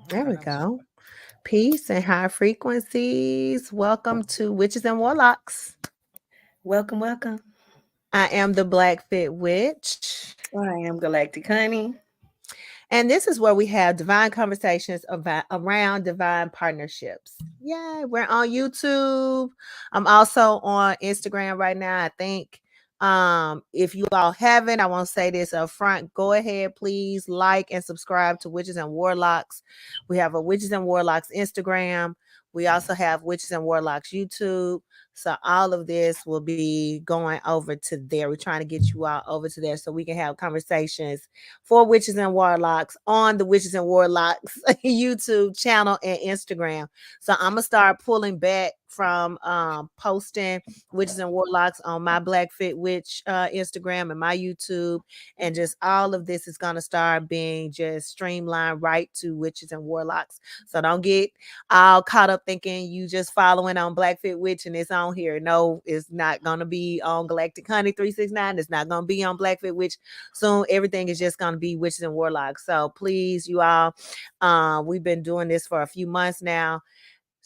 There we go. Peace and high frequencies. Welcome to Witches and Warlocks. Welcome, welcome. I am the Black Fit Witch. I am Galactic Honey. And this is where we have divine conversations about around divine partnerships. Yay, we're on YouTube. I'm also on Instagram right now, I think. If you all haven't, I want to say this up front. Go ahead, please like and subscribe to Witches and Warlocks. We have a Witches and Warlocks Instagram. We also have Witches and Warlocks YouTube. So all of this will be going over to there. We're trying to get you all over to there so we can have conversations for Witches and Warlocks on the Witches and Warlocks YouTube channel and Instagram. So I'm gonna start pulling back from posting Witches and Warlocks on my Black Fit Witch Instagram and my YouTube, and just all of this is gonna start being just streamlined right to Witches and Warlocks. So don't get all caught up thinking you just following on Black Fit Witch and it's on here. No, it's not gonna be on Galactic Honey 369. It's not gonna be on Black Fit Witch soon. Everything is just gonna be Witches and Warlocks. So please, you all, we've been doing this for a few months now.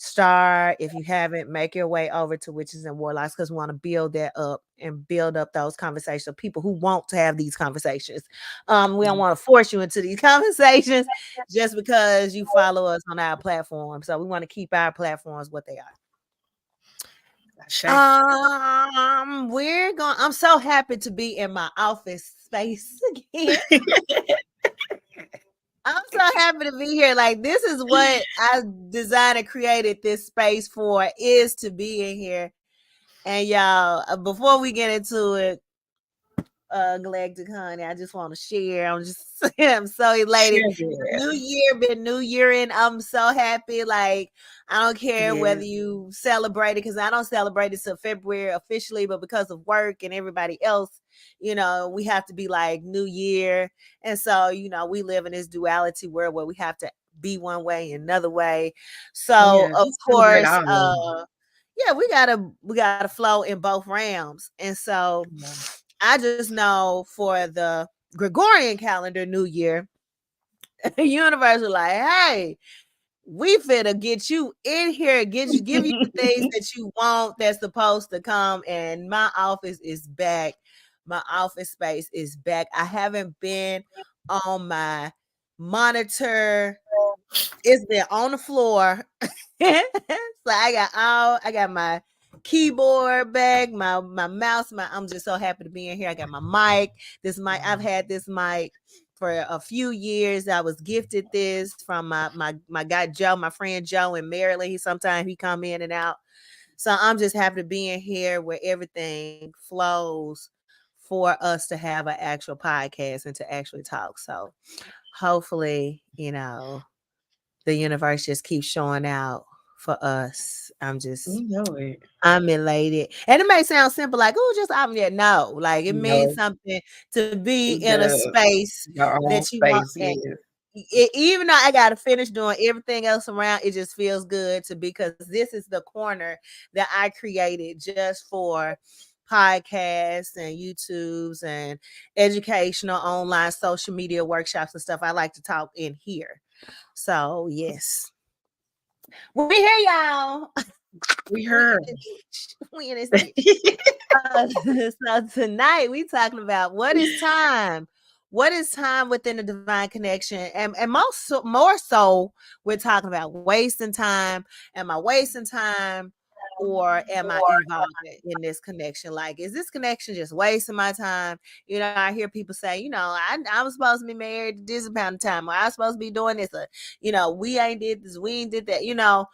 Start, if you haven't, make your way over to Witches and Warlocks because we want to build that up and build up those conversations of people who want to have these conversations. We don't want to force you into these conversations just because you follow us on our platform. So we want to keep our platforms what they are. Sure. I'm so happy to be in my office space again. I'm so happy to be here. Like, this is what I designed and created this space for, is to be in here. And y'all, before we get into it, Galactic Honey, I just want to share. I'm so elated. New year, been New Year, and I'm so happy. Like, I don't care whether you celebrate it, because I don't celebrate it till February officially, but because of work and everybody else, we have to be like New Year. And so, we live in this duality world where we have to be one way and another way. So, of course, yeah, we gotta flow in both realms. And so I just know for the Gregorian calendar New Year, the universe was like, hey, we finna get you in here, give you the things that you want that's supposed to come. And my office is back. My office space is back. I haven't been on my monitor. It's been on the floor. So I got my keyboard back, my mouse, I'm just so happy to be in here. I got my mic. This mic, I've had this mic for a few years. I was gifted this from my guy Joe, my friend Joe in Maryland. He come in and out. So I'm just happy to be in here where everything flows for us to have an actual podcast and to actually talk. So hopefully, the universe just keeps showing out for us. I'm elated. And it may sound simple, like, oh, just I'm there. No, like it means something to be in a space that you want. And even though I got to finish doing everything else around, it just feels good to, because this is the corner that I created just for podcasts and YouTubes and educational online social media workshops and stuff. I like to talk in here. So yes, we here, y'all. We heard. We in this. So tonight we talking about what is time. What is time within the divine connection, and more so, we're talking about wasting time. Am I wasting time, or am I evolving in this connection? Like, is this connection just wasting my time? I hear people say, I'm supposed to be married this amount of time, or I'm supposed to be doing this, or we ain't did this, we ain't did that.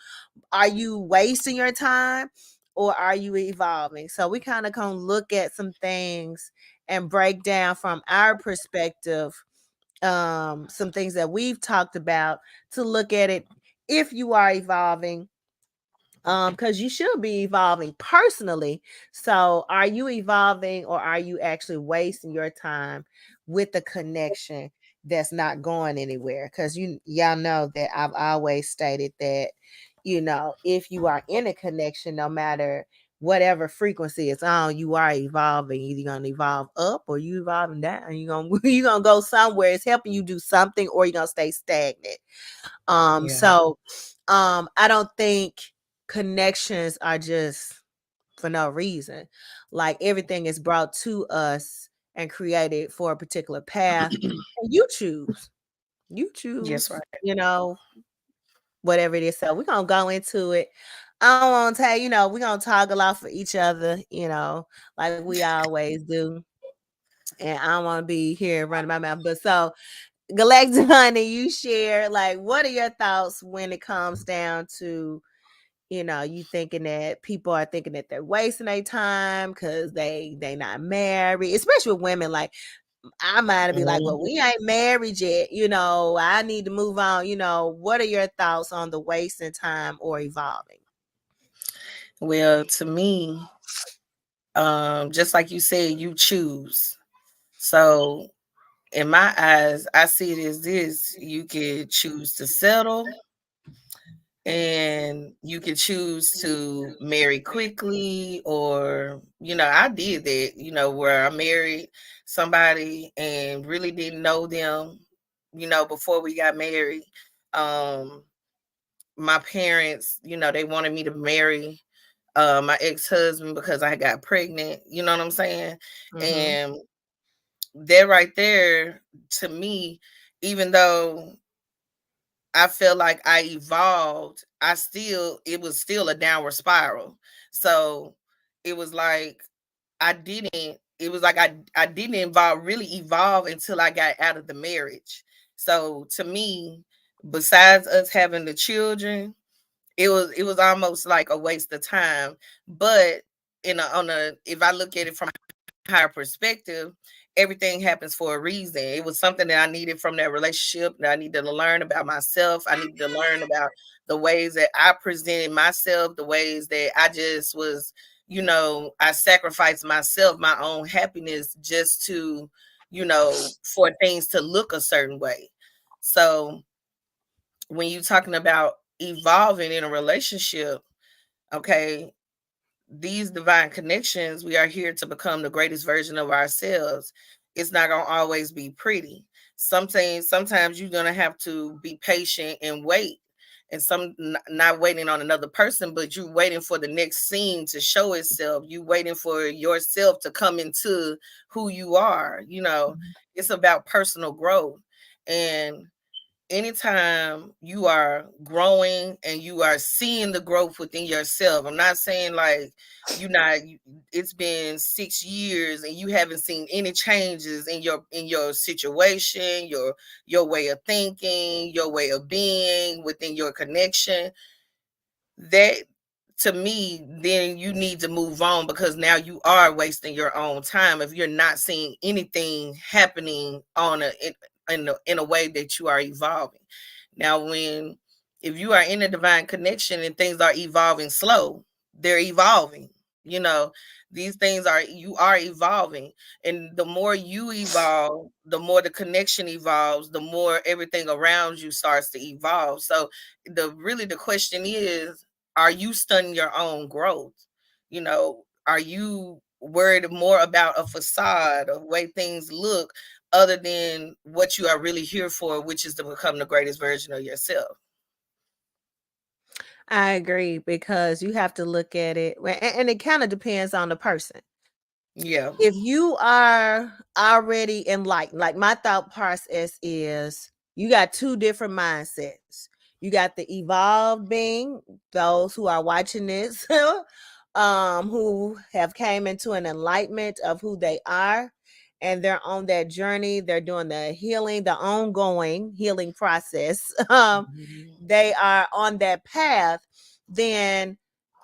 Are you wasting your time, or are you evolving? So we kind of gonna look at some things and break down from our perspective some things that we've talked about, to look at it if you are evolving, because you should be evolving personally. So are you evolving, or are you actually wasting your time with the connection that's not going anywhere? Because y'all know that I've always stated that if you are in a connection, no matter whatever frequency it's on, you are evolving. Either you're gonna evolve up or you evolving down. You're gonna you gonna go somewhere. It's helping you do something, or you're gonna stay stagnant. Yeah. So I don't think connections are just for no reason. Like everything is brought to us and created for a particular path. And you choose. You Yes, choose, right. whatever it is. So we're gonna go into it. I don't want to tell you, we're gonna talk a lot for each other, like we always do. And I don't want to be here running my mouth. But so Galactic Honey, you share like what are your thoughts when it comes down to you thinking that people are thinking that they're wasting their time because they not married, especially with women. Like I might be like, well, Mhm. we ain't married yet. I need to move on. What are your thoughts on the wasting time or evolving? Well, to me, just like you said, you choose. So in my eyes, I see it as this: you could choose to settle, and you could choose to marry quickly, or I did that, where I married somebody and really didn't know them, before we got married. um my parents, they wanted me to marry my ex-husband because I got pregnant, you know what I'm saying? Mm-hmm. And that right there, to me, even though I felt like I evolved, it was still a downward spiral. So it was like it was like I didn't really evolve until I got out of the marriage. So to me, besides us having the children, it was almost like a waste of time. But on a if I look at it from higher perspective, everything happens for a reason. It was something that I needed from that relationship, that I needed to learn about myself. I needed to learn about the ways that I presented myself, the ways that I just was, I sacrificed myself, my own happiness, just to, for things to look a certain way. So when you're talking about evolving in a relationship, okay, these divine connections, we are here to become the greatest version of ourselves. It's not going to always be pretty. Sometimes you're going to have to be patient and wait. And not waiting on another person, but you waiting for the next scene to show itself. You waiting for yourself to come into who you are. It's about personal growth. And anytime you are growing and you are seeing the growth within yourself, I'm not saying like it's been 6 years and you haven't seen any changes in your situation, your way of thinking, your way of being within your connection. That, to me, then you need to move on, because now you are wasting your own time if you're not seeing anything happening in a way that you are evolving. Now, if you are in a divine connection and things are evolving slow, they're evolving. You know, these things you are evolving. And the more you evolve, the more the connection evolves, the more everything around you starts to evolve. So the question is, are you stunning your own growth? Are you worried more about a facade of way things look, other than what you are really here for, which is to become the greatest version of yourself? I agree because you have to look at it, and it kind of depends on the person. Yeah. If you are already enlightened, like my thought process is, you got two different mindsets. You got the evolved being, those who are watching this, who have came into an enlightenment of who they are, and they're on that journey. They're doing the healing, the ongoing healing process. Mhm. They are on that path. Then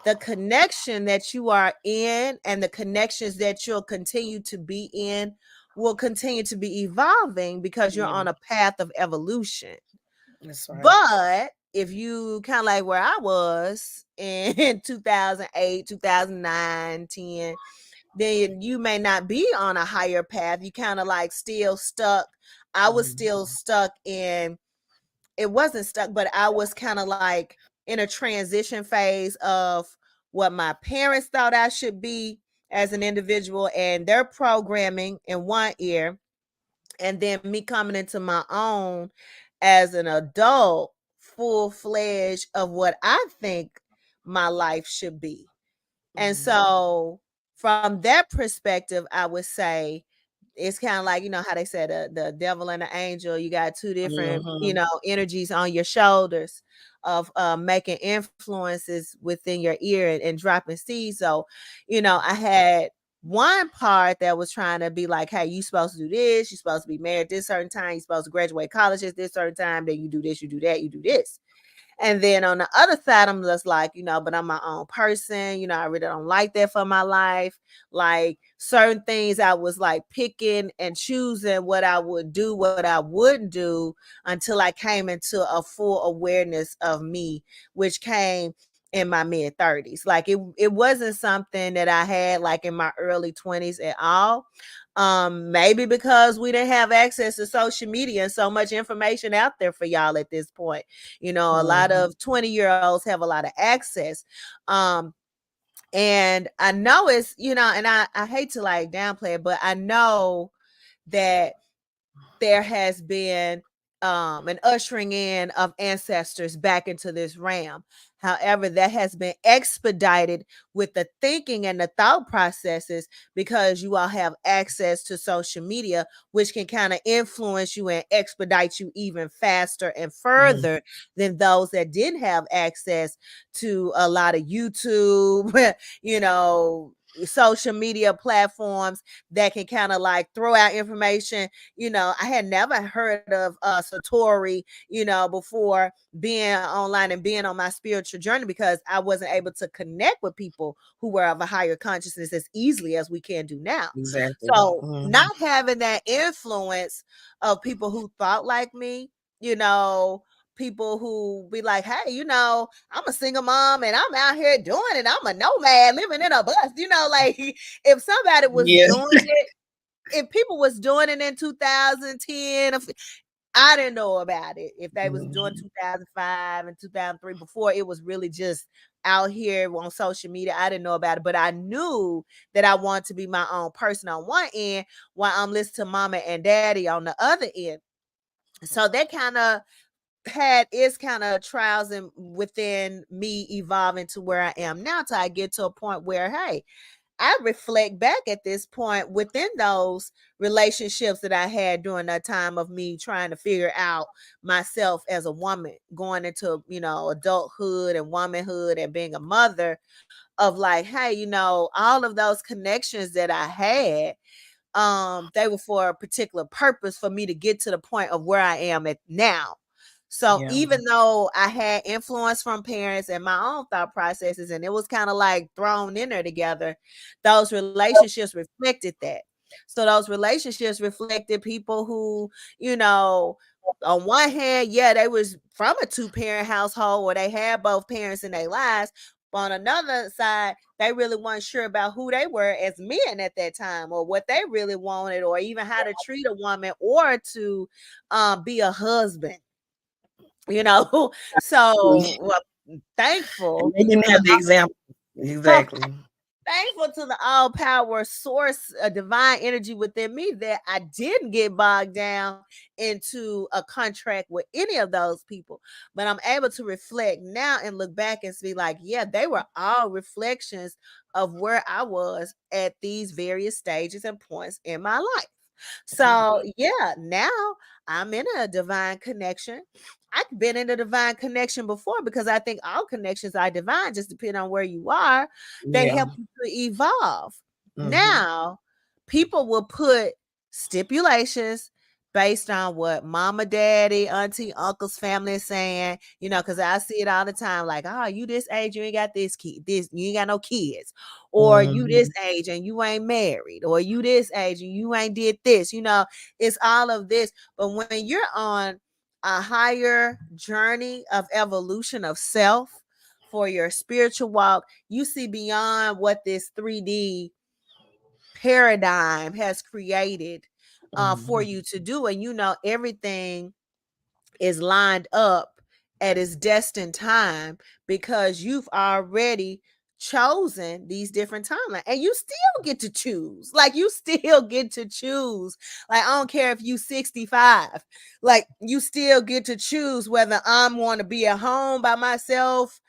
the connection that you are in and the connections that you'll continue to be in will continue to be evolving because you're Yeah, on a path of evolution. that's right. But if you kind of like where I was in 2008, 2009, 10, then you may not be on a higher path. You kind of like still stuck. I was still Mhm. stuck in, it wasn't stuck, but I was kind of like in a transition phase of what my parents thought I should be as an individual and their programming in one ear, and then me coming into my own as an adult, full fledged of what I think my life should be. And Mm-hmm. so, from that perspective, I would say it's kind of like, you know, how they said the devil and the angel, you got two different, you Mm-hmm. know, energies on your shoulders of making influences within your ear and dropping seeds. So, you know, I had one part that was trying to be like, hey, you supposed to do this, you're supposed to be married this certain time, you're supposed to graduate college at this certain time, then you do this, you do that, you do this. And then on the other side, I'm just like, you know, but I'm my own person. You know, I really don't like that for my life. Like certain things I was like picking and choosing what I would do, what I wouldn't do until I came into a full awareness of me, which came in my mid 30s. Like it wasn't something that I had like in my early 20s at all. Maybe because we didn't have access to social media and so much information out there for y'all at this point. You know, a lot Mm-hmm. of 20-year-olds have a lot of access. Um, and I know it's, you know, and I hate to like downplay it, but I know that there has been an ushering in of ancestors back into this realm. However, that has been expedited with the thinking and the thought processes because you all have access to social media, which can kind of influence you and expedite you even faster and Mm-hmm. further than those that didn't have access to a lot of YouTube, you know, social media platforms that can kind of like throw out information. You know, I had never heard of Satori, you know, before being online and being on my spiritual journey because I wasn't able to connect with people who were of a higher consciousness as easily as we can do now. Exactly. So Mm-hmm. not having that influence of people who thought like me, you know, people who be like, hey, you know, I'm a single mom and I'm out here doing it. I'm a nomad living in a bus, you know, like if somebody was Yeah. doing it, if people was doing it in 2010, I didn't know about it. If they was doing Mm-hmm. 2005 and 2003 before it was really just out here on social media, I didn't know about it. But I knew that I wanted to be my own person on one end while I'm listening to mama and daddy on the other end. So that kind of had its kind of trials and within me evolving to where I am now till I get to a point where, hey, I reflect back at this point within those relationships that I had during that time of me trying to figure out myself as a woman, going into, you know, adulthood and womanhood and being a mother of like, hey, you know, all of those connections that I had, they were for a particular purpose for me to get to the point of where I am at now. So Yeah. even though I had influence from parents and my own thought processes, and it was kind of like thrown in there together, those relationships reflected that. So those relationships reflected people who, you know, on one hand, yeah, they was from a two-parent household where they had both parents in their lives. But on another side, they really weren't sure about who they were as men at that time or what they really wanted or even how to treat a woman or to be a husband, you know. So And thankful they didn't to the have the example. Exactly. thankful to the all power source, a divine energy within me that I didn't get bogged down into a contract with any of those people. But I'm able to reflect now and look back and be like, yeah, they were all reflections of where I was at these various stages and points in my life. So yeah, now I'm in a divine connection. I've been in a divine connection before because I think all connections are divine, just depending on where you are. They Yeah. help you to evolve. Mm-hmm. Now, people will put stipulations based on what mama, daddy, auntie, uncle's family is saying, you know, because I see it all the time. Like, oh, you this age, you ain't got this kid, this, you ain't got no kids, or you this Mm-hmm. age and you ain't married, or you this age and you ain't did this, you know, it's all of this. But when you're on a higher journey of evolution of self for your spiritual walk, you see beyond what this 3D paradigm has created for Mm-hmm. you to do. And you know, everything is lined up at its destined time because you've already chosen these different timelines, and you still get to choose. Like, you still get to choose. Like, I don't care if you 65. Like, you still get to choose whether I'm want to be at home by myself,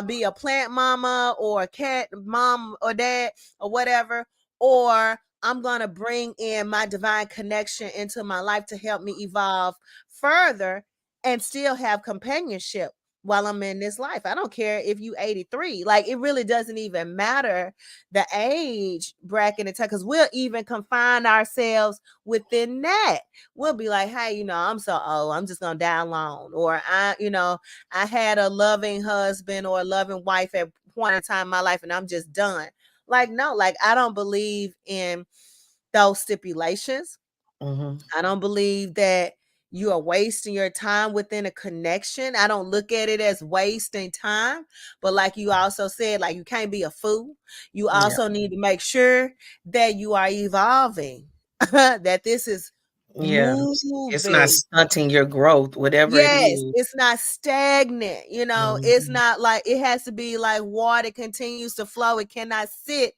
be a plant mama or a cat mom or dad or whatever, or I'm going to bring in my divine connection into my life to help me evolve further and still have companionship while I'm in this life. I don't care if you 83. Like, it really doesn't even matter the age bracket and time, because we'll even confine ourselves within that. We'll be like, hey, I'm so old, I'm just gonna die alone. Or I had a loving husband or a loving wife at point in time in my life and I'm just done. Like, no, like, I don't believe in those stipulations. Mm-hmm. I don't believe that you are wasting your time within a connection. I don't look at it as wasting time. But like you also said, like, you can't be a fool. You Yeah. also need to make sure that you are evolving, that this is Yeah. It's not moving. stunting your growth, whatever it Yes, is. it's not stagnant. It's Mhm. not like, it has to be like water continues to flow. It cannot sit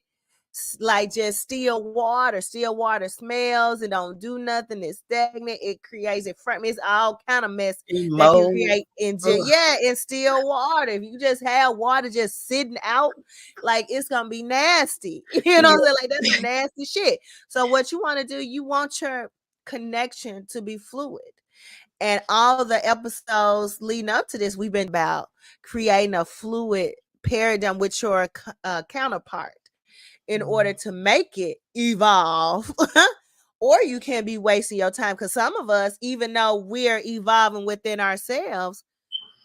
like just still water. Still water smells. It don't do nothing. It's stagnant. It creates it. It's all kind of mess that can Mold. create Ugh. in still water. If you just have water just sitting out, like, it's gonna be nasty. You know Yeah. what I'm saying? Like, that's some nasty shit. So what you want to do, you want your connection to be fluid. And all the episodes leading up to this, we've been about creating a fluid paradigm with your counterpart in order Mhm. to make it evolve. Or you can be wasting your time, because some of us, even though we're evolving within ourselves,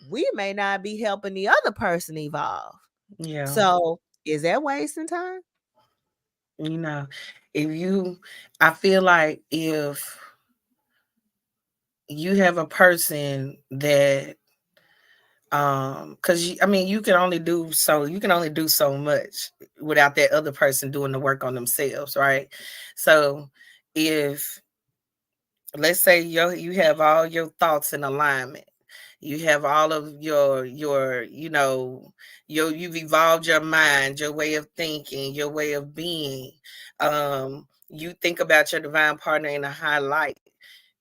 we may not be helping the other person evolve. Yeah. So is that wasting time? You know, if you, I feel like if you have a person that, because I mean, you can only do so much without that other person doing the work on themselves, right? So if, let's say you have all your thoughts in alignment, you have all of you've evolved your mind, your way of thinking, your way of being, you think about your divine partner in a high light,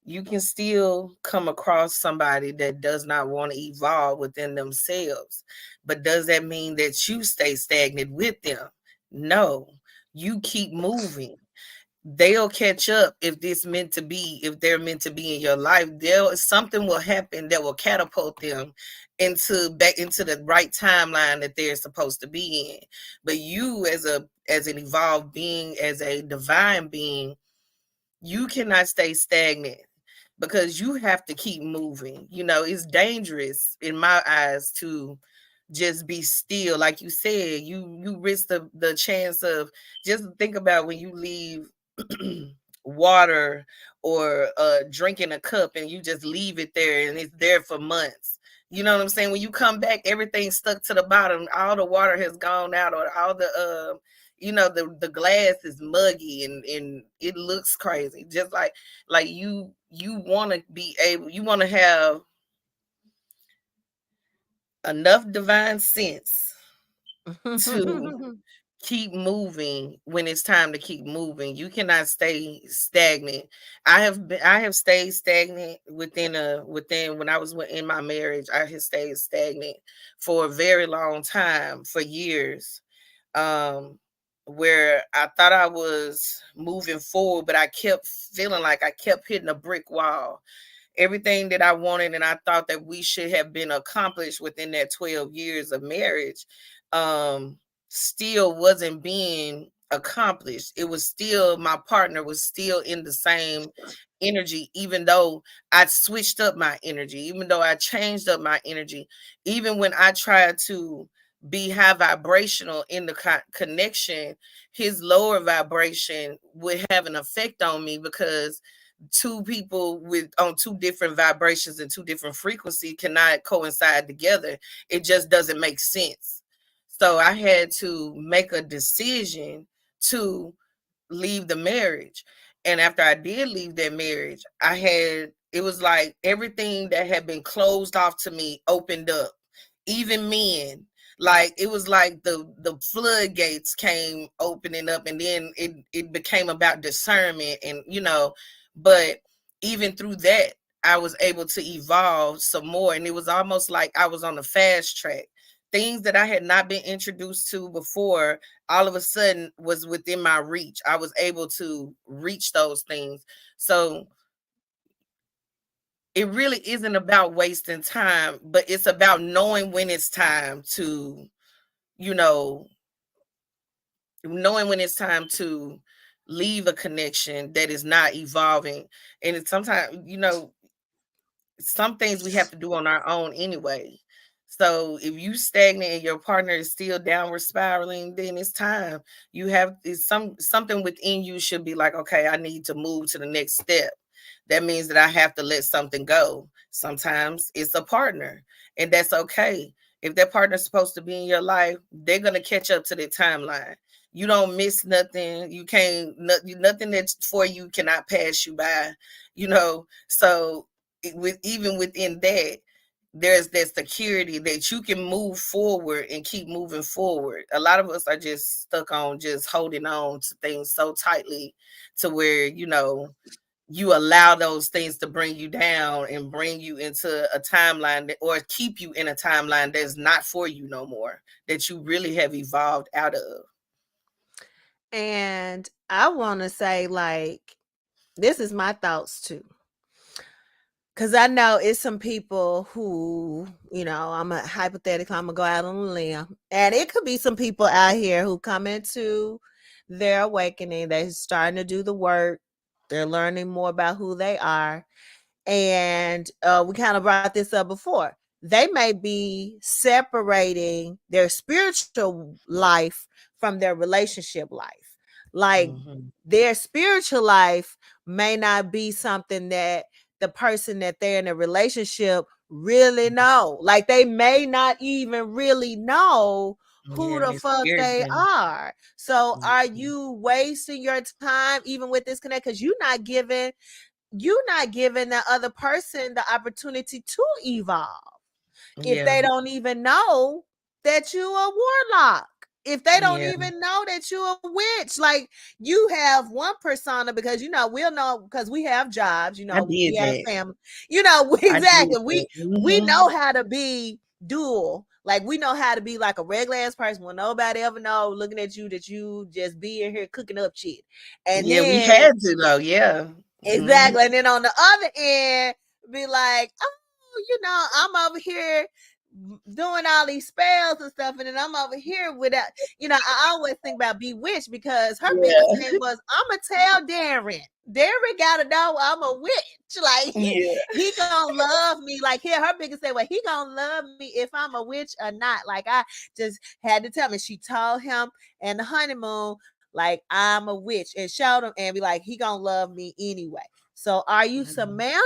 you can still come across somebody that does not want to evolve within themselves. But does that mean that you stay stagnant with them? No, you keep moving. They'll catch up if if they're meant to be in your life. Something will happen that will catapult them back into the right timeline that they're supposed to be in. But you, as an evolved being, as a divine being, you cannot stay stagnant, because you have to keep moving. It's dangerous in my eyes to just be still. Like you said, you risk the chance of, just think about when you leave water or drinking a cup and you just leave it there and it's there for months. You know what I'm saying? When you come back, everything's stuck to the bottom. All the water has gone out, or all the the glass is muggy and it looks crazy. Just like you want to be able, you want to have enough divine sense to keep moving when it's time to keep moving. You cannot stay stagnant. I have stayed stagnant within when I was in my marriage. I have stayed stagnant for a very long time, for years. Um where I thought I was moving forward, but I kept feeling like I kept hitting a brick wall. Everything that I wanted and I thought that we should have been accomplished within that 12 years of marriage, um, still wasn't being accomplished. It was still, my partner was still in the same energy, even though I switched up my energy, even though I changed up my energy, even when I tried to be high vibrational in the connection, his lower vibration would have an effect on me, because two people with on two different vibrations and two different frequencies cannot coincide together. It just doesn't make sense. So I had to make a decision to leave the marriage. And after I did leave that marriage, it was like everything that had been closed off to me opened up. Even men. Like it was like the floodgates came opening up, and then it became about discernment, and but even through that, I was able to evolve some more, and it was almost like I was on the fast track. Things that I had not been introduced to before, all of a sudden was within my reach. I was able to reach those things. So it really isn't about wasting time, but it's about knowing when it's time to, you know, knowing when it's time to leave a connection that is not evolving. And it's sometimes, some things we have to do on our own anyway. So if you stagnant and your partner is still downward spiraling, then it's time. You have it's something within you should be like, okay, I need to move to the next step. That means that I have to let something go. Sometimes it's a partner, and that's okay. If that partner's supposed to be in your life, they're gonna catch up to the timeline. You don't miss nothing. You can't nothing that's for you cannot pass you by. So with even within that, there's that security that you can move forward and keep moving forward. A lot of us are just stuck on just holding on to things so tightly to where you allow those things to bring you down and bring you into a timeline or keep you in a timeline that's not for you no more, that you really have evolved out of. And I want to say, like, this is my thoughts too. Cause I know it's some people who, I'm a hypothetical, I'm gonna go out on a limb. And it could be some people out here who come into their awakening, they're starting to do the work, they're learning more about who they are. And we kind of brought this up before. They may be separating their spiritual life from their relationship life. Like Mm-hmm. their spiritual life may not be something that the person that they're in a relationship really know. Like they may not even really know who Yeah, the it fuck scares they them. are. So are Mhm. you wasting your time even with this connect? Because you're not giving the other person the opportunity to evolve if Yeah, they don't even know that you a warlock, if they don't yeah, even know that you a witch. Like you have one persona because we'll know because we have jobs, I we did have that. family, I did exactly, that. we know how to be dual. Like we know how to be like a regular ass person when nobody ever know looking at you that you just be in here cooking up shit. And Yeah, we then had to though. Yeah. Mhm. exactly. And then on the other end, be like, oh, I'm over here doing all these spells and stuff. And then I'm over here with that. I always think about Bewitched because her biggest Yeah. thing was, I'm going to tell Darren. Darren got to know I'm a witch. Like, Yeah. he going to love me. Like, here, her biggest thing was, he going to love me if I'm a witch or not. Like, I just had to tell me. She told him in the honeymoon, like I'm a witch, and showed him and be like, he gonna love me anyway. So are you Mhm. Samantha?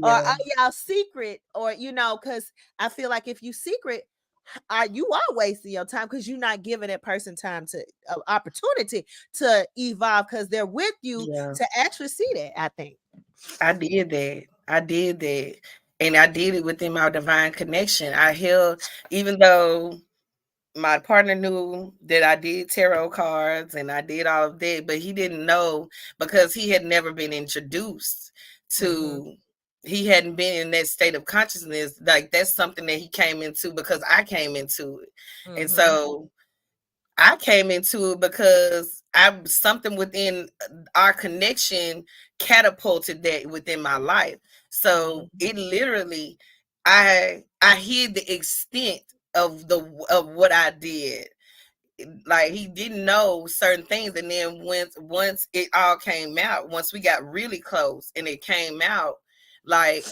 Or Yeah. are y'all secret? Or because I feel like if you secret, you are wasting your time because you're not giving that person time to opportunity to evolve because they're with you Yeah. to actually see that. I think. I did that. I did that. And I did it within my divine connection. I held, even though my partner knew that I did tarot cards and I did all of that, but he didn't know because he had never been introduced Mm-hmm. to, he hadn't been in that state of consciousness. Like that's something that he came into because I came into it. And Mm-hmm. so I came into it because I something within our connection catapulted that within my life. So Mm-hmm. it literally, I hid the extent of what I did. Like he didn't know certain things, and then once it all came out, once we got really close and it came out, like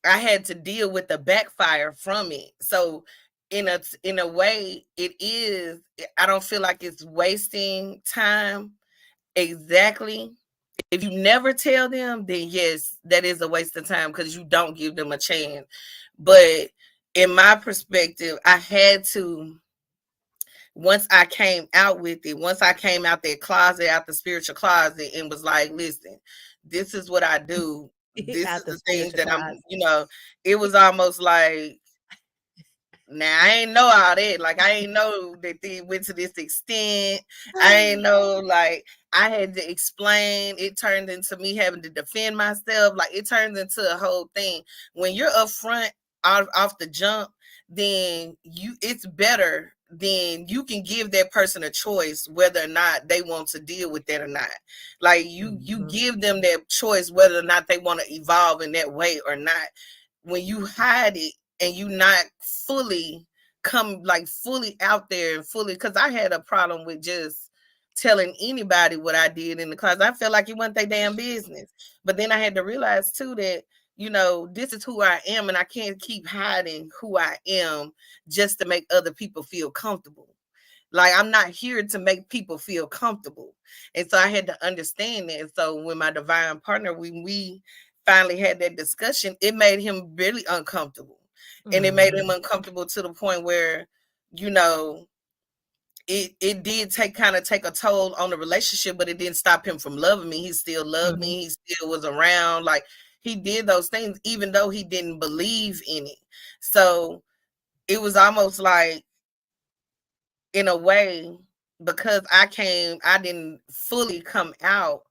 I had to deal with the backfire from it. So in a way, it is. I don't feel like it's wasting time. Exactly. If you never tell them, then yes, that is a waste of time because you don't give them a chance. But in my perspective, I had to, once I came out with it, once I came out that closet, out the spiritual closet, and was like, listen, this is what I do. This Out is the the things spiritual that I'm, closet. it was almost like Now I ain't know all that. Like I ain't know that they went to this extent. I ain't know like I had to explain. It turned into me having to defend myself. Like it turned into a whole thing. When you're upfront off the jump, then it's better. Then you can give that person a choice whether or not they want to deal with that or not. Like you Mhm. give them that choice whether or not they want to evolve in that way or not. When you hide it and you not fully come like fully out there and fully, because I had a problem with just telling anybody what I did in the class. I felt like it wasn't their damn business. But then I had to realize too that, this is who I am and I can't keep hiding who I am just to make other people feel comfortable. Like I'm not here to make people feel comfortable. And so I had to understand that. And so when my divine partner, when we finally had that discussion, it made him really uncomfortable. And it made him Mhm. uncomfortable to the point where, you know, it did take a toll on the relationship, but it didn't stop him from loving me. He still loved Mhm. me. He still was around. Like he did those things, even though he didn't believe in it. So it was almost like, in a way, because I didn't fully come out,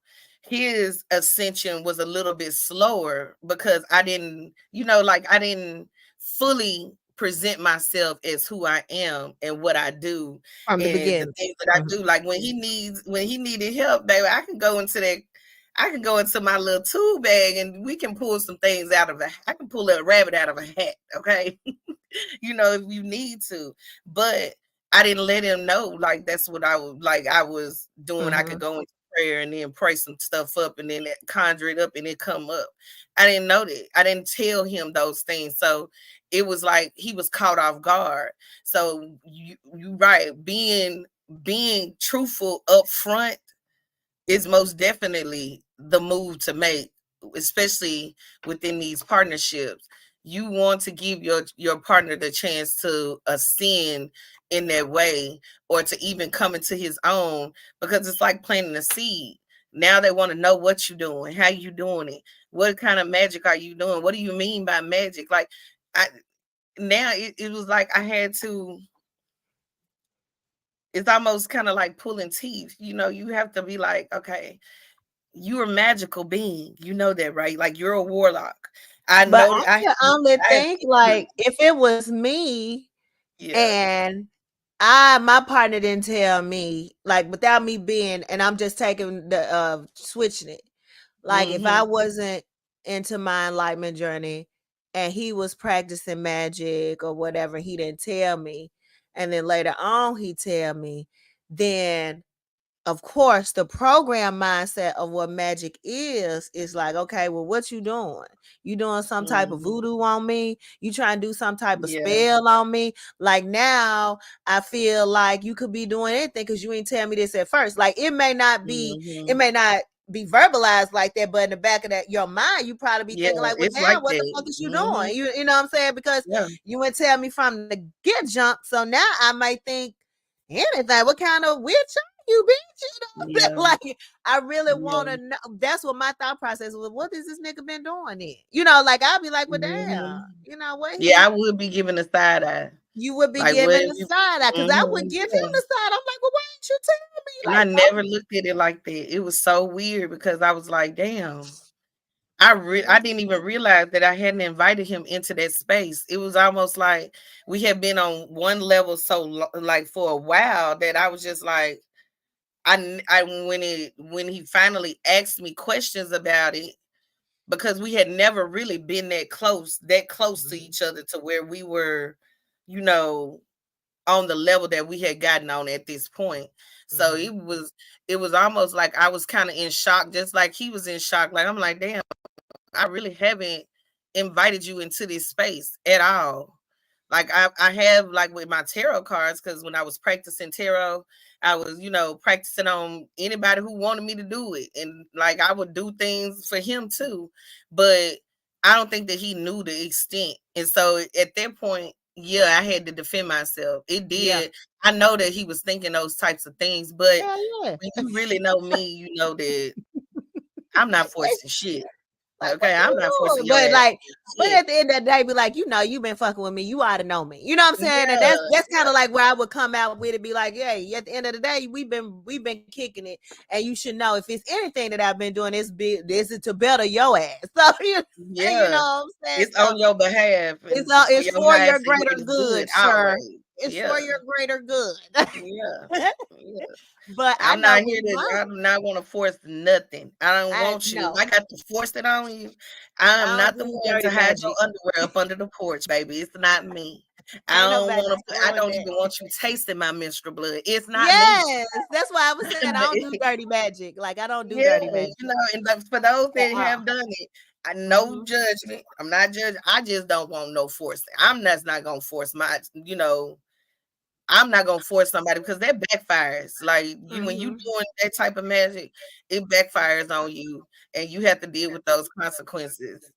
his ascension was a little bit slower because I didn't, like I didn't fully present myself as who I am and what I do From the and the beginning. things that I Mhm. do. Like when he needed help, baby, I can go into my little tool bag and we can pull some things I can pull a rabbit out of a hat, okay? If you need to. But I didn't let him know like that's what I was doing. I could Mhm. go into prayer and then pray some stuff up and then conjure it up and it come up. I didn't know that. I didn't tell him those things. So it was like he was caught off guard. So you right, being truthful up front is most definitely the move to make, especially within these partnerships. You want to give your partner the chance to ascend in that way or to even come into his own, because it's like planting a seed. Now they want to know what you're doing, how you doing it, what kind of magic are you doing, what do you mean by magic? Like I now it was like I had to, it's almost kind of like pulling teeth. You have to be like, okay, you're a magical being. You know that, right? Like you're a warlock. I But know I that I can only have think history. like if it was me Yeah. and my partner didn't tell me, like without me being, and I'm just taking the switching it. Like if I Mm-hmm. wasn't into my enlightenment journey and he was practicing magic or whatever, he didn't tell me, and then later on he tell me, then of course the program mindset of what magic is like, okay, well, what you doing? You doing some type of Mm-hmm. voodoo on me? You trying to do some type of Yeah. spell on me? Like now I feel like you could be doing anything because you ain't tell me this at first. Like it Mm-hmm. may not be verbalized like that, but in the back of your mind, you probably be Yeah. thinking like, well, It's damn, like what the that. fuck is you Mm-hmm. doing? You know what I'm saying? Because Yeah. you would tell me from the get jump. So now I might think anything. What kind of witch are you, bitch? Yeah. Like I really want Yeah. to know. That's what my thought process was. What has this nigga been doing then? Like I'd be like, well, damn. Mm-hmm. What Yeah, he? I would be giving a side eye. You would be Like what giving if the you side eye because I would mm-hmm. give him Yeah. the side. I'm like, well, why ain't you tell And me? I Like, never looked at it like that. It was so weird because I was like, damn. I didn't even realize that I hadn't invited him into that space. It was almost like we had been on one level like for a while that I was just like I when he finally asked me questions about it, because we had never really been that close to each other to where we were, you know, on the level that we had gotten on at this point. So mm-hmm. it was almost like I was kind of in shock, just like he was in shock. Like I'm like, damn, I really haven't invited you into this space at all. Like I have like with my tarot cards, because when I was practicing tarot, I was, practicing on anybody who wanted me to do it. And like I would do things for him too. But I don't think that he knew the extent. And so at that point, yeah, I had to defend myself. It Yeah, did. I know that he was thinking those types of things, but hell yeah. when you really know me, you know that I'm not forcing shit. Like, what Okay, I'm not you forcing doing? your ass But shit. at the end of the day, be like, you been fucking with me. You ought to know me. You know what I'm saying? And Yeah, that's kind of like where I would come out with it, be like, yeah, at the end of the day, we've been kicking it, and you should know if it's anything that I've been doing, this is to better your ass. So you yeah. know what I'm saying? It's So on your behalf it's and for it's your for your highest and greater greatest good good, sir. always. It's Yeah, for your greater good. yeah, yeah. But I I'm know not with here to. my I do not want to force nothing. I don't I want you. If no, I got to force it on you, I am I don't not the do one to dirty hide your magic. underwear up under the porch, baby. It's not me. I Ain't don't nobody want to. I doing don't that. even want you tasting my menstrual blood. It's not me. Yes, that's why I was saying I But don't do dirty magic. Like I don't do yeah, dirty magic and for those at that all. have done it, I no Hmm. judgment. I'm not judging. I just don't want no forcing. I'm just not gonna force I'm not gonna force somebody because that backfires. Like you, when you Hmm. doing that type of magic, it backfires on you, and you have to deal with those consequences.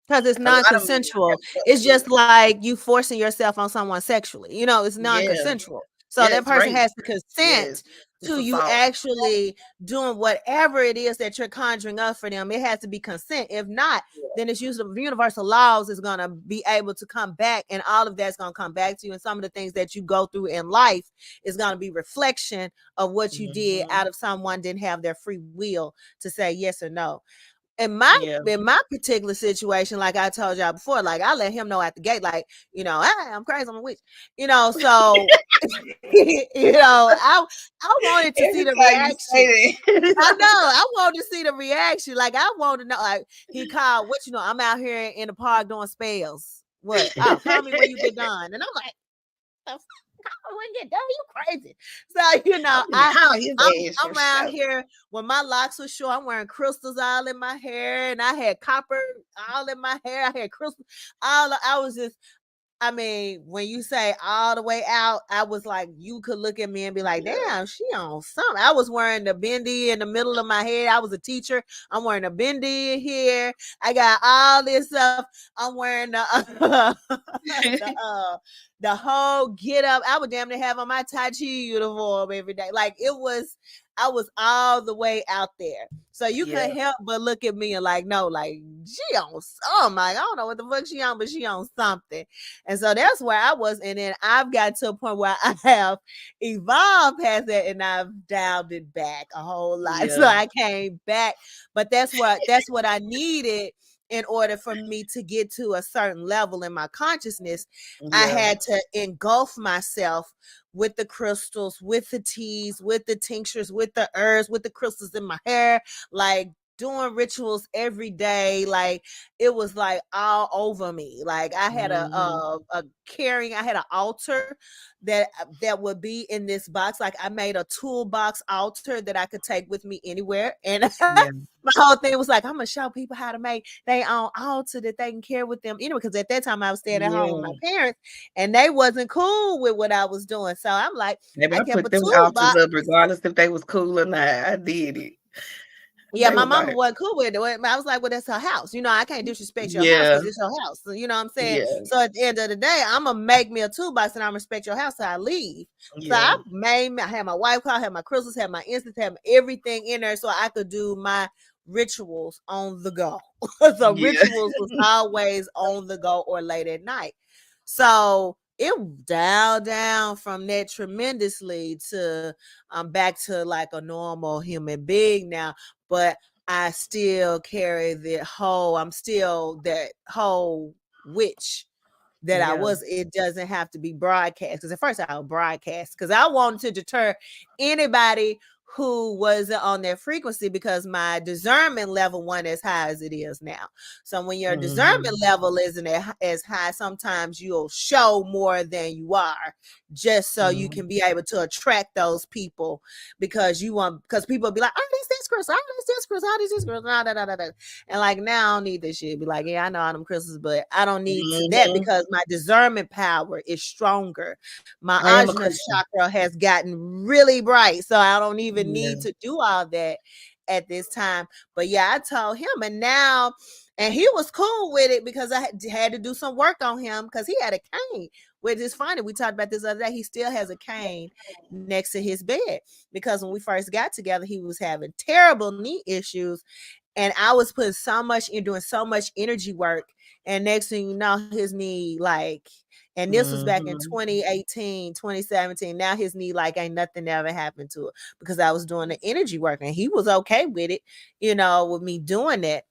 Because it's A lot of men non-consensual. have felt It's good. just like you forcing yourself on someone sexually. It's Yeah, non-consensual. So yeah, that it's person rape. has to Yes, consent it's to you assault. actually doing whatever it is that you're conjuring up for them. It has to be consent. If not, then it's usually universal laws is gonna be able to come back, and all of that's gonna come back to you. And some of the things that you go through in life is gonna be reflection of what you did Mhm. out of someone didn't have their free will to say yes or no. in my Yeah, in my particular situation, like I told y'all before, like I let him know at the gate, like, hey, I'm crazy, I'm a witch. So I wanted to see every the time you reaction. say I know. that. I wanted to see the reaction. Like I wanted to know. Like he called, what I'm out here in the park doing spells. What? Oh, call me when you get done. And I'm like, the fuck? Call me when you get done. You crazy? So I'm gonna call his I'm ass for I'm out sure. here when my locks were short. I'm wearing crystals all in my hair, and I had copper all in my hair. I had crystals. I was just I mean, when you say all the way out, I was like, you could look at me and be like, Yeah, damn, she on something. I was wearing the bendy in the middle of my head. I was a teacher. I'm wearing a bendy here. I got all this stuff. I'm wearing the the whole get up. I would damn near have on my Tai Chi uniform every day. Like I was all the way out there. So you yeah, couldn't help but look at me and like, no, like she on something. Like, I don't know what the fuck she on, but she on something. And so that's where I was. And then I've got to a point where I have evolved past that and I've dialed it back a whole lot. So yeah, I came back. But that's what I needed in order for me to get to a certain level in my consciousness. I yeah, had to engulf myself with the crystals, with the teas, with the tinctures, with the herbs, with the crystals in my hair, like doing rituals every day. Like it was like all over me. Like I had mhm, I had an altar that would be in this box. Like I made a toolbox altar that I could take with me anywhere. And yeah, my whole thing was like, I'm gonna show people how to make their own altar that they can carry with them. Because at that time I was staying at home with my yeah. parents and they wasn't cool with what I was doing. So I'm like, Maybe I I kept put a them altars toolbox. up regardless if they was cool or not. I did it. Yeah, They my was mama like, wasn't cool with it. I was like, well, that's her house. I can't disrespect your house yeah, because it's your house. So, you know what I'm saying? yeah, So at the end of the day, I'm gonna make me a toolbox and I'm respect your house till I leave. So yeah, I had my wife call, had my crystals, had my incense, had everything in there so I could do my rituals on the go. So yeah, rituals was always on the go or late at night. So it dialed down from that tremendously to back to like a normal human being now. But I still carry I'm still that whole witch that I yeah, was. It doesn't have to be broadcast because at first I would broadcast because I wanted to deter anybody who wasn't on their frequency because my discernment level wasn't as high as it is now. So when your discernment mhm, level isn't as high, sometimes you'll show more than you are just so you mhm, can be able to attract those people because people be like, oh, these crystals, oh, these crystals, oh, these crystals, da, da, da, da, da. And like now I don't need this shit. Be like, yeah, I know all them crystals, but I don't need to that mhm. because my discernment power is stronger. My I am a ajna Christian. chakra has gotten really bright, so I don't even Yeah, need to do all that at this time. But yeah, I told him, and he was cool with it because I had to do some work on him because he had a cane. Which is funny. We talked about this other day. He still has a cane next to his bed because when we first got together, he was having terrible knee issues And I was putting so much in, doing so much energy work, and next thing you know, his knee like, and this was back in Mhm. 2018, 2017. Now his knee like ain't nothing ever happened to it because I was doing the energy work, and he was okay with it, with me doing that.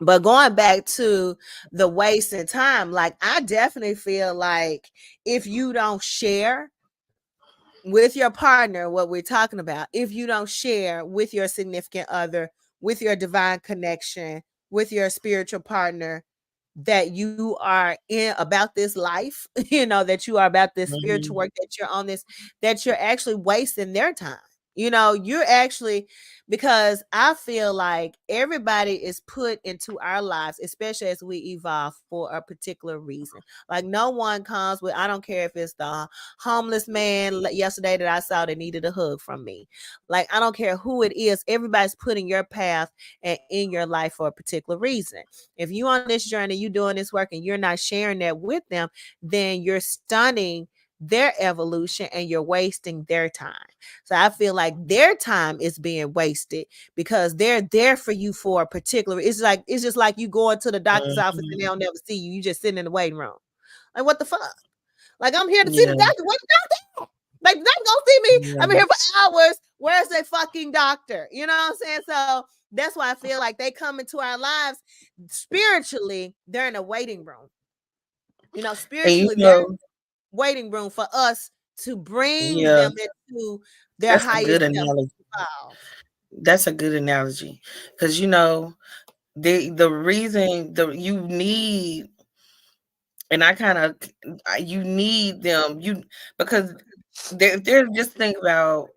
But going back to the wasting time, like I definitely feel like if you don't share with your partner what we're talking about, if you don't share with your significant other, with your divine connection, with your spiritual partner, that you are in about this life, that you are about this spiritual Mhm. work, that you're on this, that you're actually wasting their time. You're actually, because I feel like everybody is put into our lives, especially as we evolve, for a particular reason. Like no one comes with, I don't care if it's the homeless man yesterday that I saw that needed a hug from me. Like I don't care who it is, everybody's put in your path and in your life for a particular reason. If you on this journey, you doing this work and you're not sharing that with them, then you're stunning their evolution and you're wasting their time. So I feel like their time is being wasted because they're there for you for a particular, it's just like you going to the doctor's office and they Mhm. don't never see you. You just sitting in the waiting room. Like what the fuck? Like I'm here to see the Yeah. doctor. What the doctor? Like they gonna see me. Yeah. I've been here for hours. Where's the fucking doctor? You know what I'm saying? So that's why I feel like they come into our lives spiritually. They're in a waiting room. And Spiritually, they're know, waiting room for us to bring yeah, them into their that's a highest good self analogy. evolve. That's a good analogy because the reason the you need, and I kind of, you need them, because they're just think about,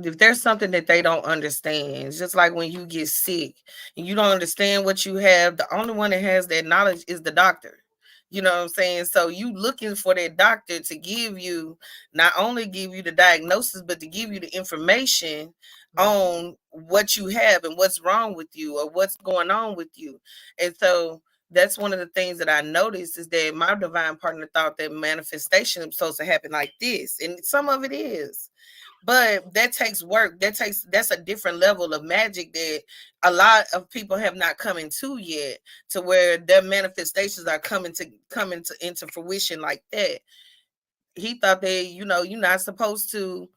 if there's something that they don't understand, it's just like when you get sick and you don't understand what you have, the only one that has that knowledge is the doctor. You know what I'm saying? So you looking for that doctor to give you, not only give you the diagnosis, but to give you the information on what you have and what's wrong with you or what's going on with you. And so that's one of the things that I noticed, is that my divine partner thought that manifestation was supposed to happen like this. And some of it is. But that takes work. That's a different level of magic that a lot of people have not come into yet, to where their manifestations are coming to into fruition like that. He thought that, you're not supposed to,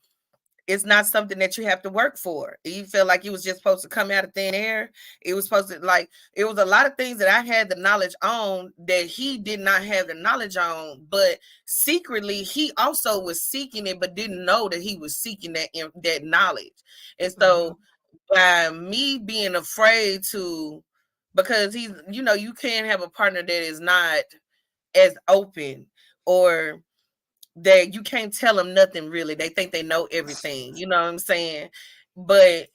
it's not something that you have to work for. You feel like it was just supposed to come out of thin air. It was supposed to, like, it was a lot of things that I had the knowledge on that he did not have the knowledge on, but secretly he also was seeking it, but didn't know that he was seeking that knowledge. And Mhm. so by me being afraid to, because you can't have a partner that is not as open, or that you can't tell them nothing really. They think they know everything. You know what I'm saying? But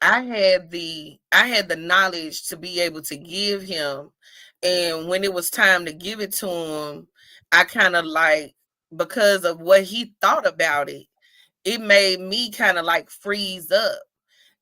I had the knowledge to be able to give him. And when it was time to give it to him, I kind of like, because of what he thought about it, it made me kind of like freeze up.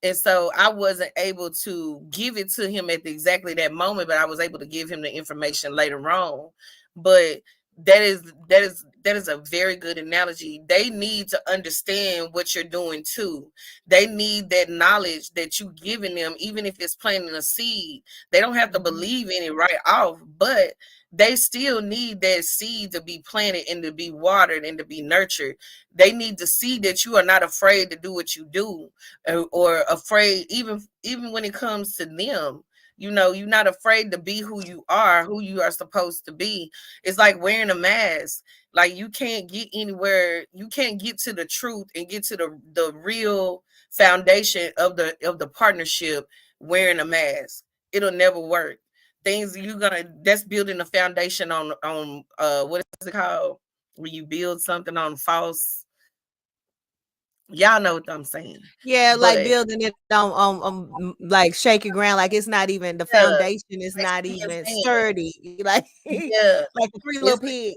And so I wasn't able to give it to him at exactly that moment, but I was able to give him the information later on. But that is a very good analogy. They need to understand what you're doing too. They need that knowledge that you giving them, even if it's planting a seed. They don't have to Mhm. believe in it right off, but they still need that seed to be planted and to be watered and to be nurtured. They need to see that you are not afraid to do what you do, or afraid, even when it comes to them. You're not afraid to be who you are supposed to be. It's like wearing a mask. Like, you can't get anywhere, you can't get to the truth and get to the real foundation of the partnership wearing a mask. It'll never work. Things you're gonna That's building a foundation on what is it called, when you build something on false. Y'all know what I'm saying. Yeah, like But building it on like shaky ground, like it's not even, the yeah, foundation is like not Stan even saying, sturdy, like yeah, like the Three Little it's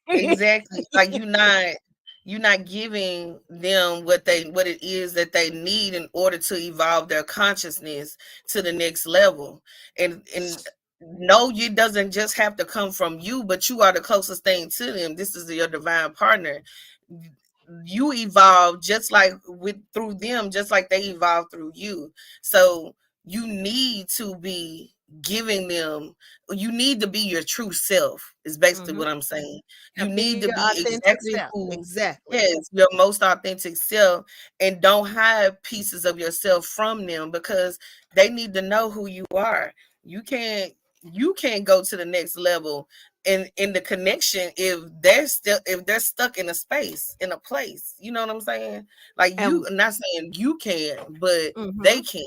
Pigs. exactly, like you're not giving them what it is that they need in order to evolve their consciousness to the next level. And no, it doesn't just have to come from you, but you are the closest thing to them. This is your divine partner. You evolve just like with through them, just like they evolve through you. So you need to be giving them, you need to be your true self, is basically Mm-hmm. what I'm saying. You And be need your to be authentic exactly self. who, Exactly. yes, your most authentic self, and don't hide pieces of yourself from them, because they need to know who you are. You can't, you can't go to the next level in the connection if they're still, if they're stuck in a space, in a place. You know what I'm saying? Like, you, And I'm not saying you can, but they mm-hmm. can.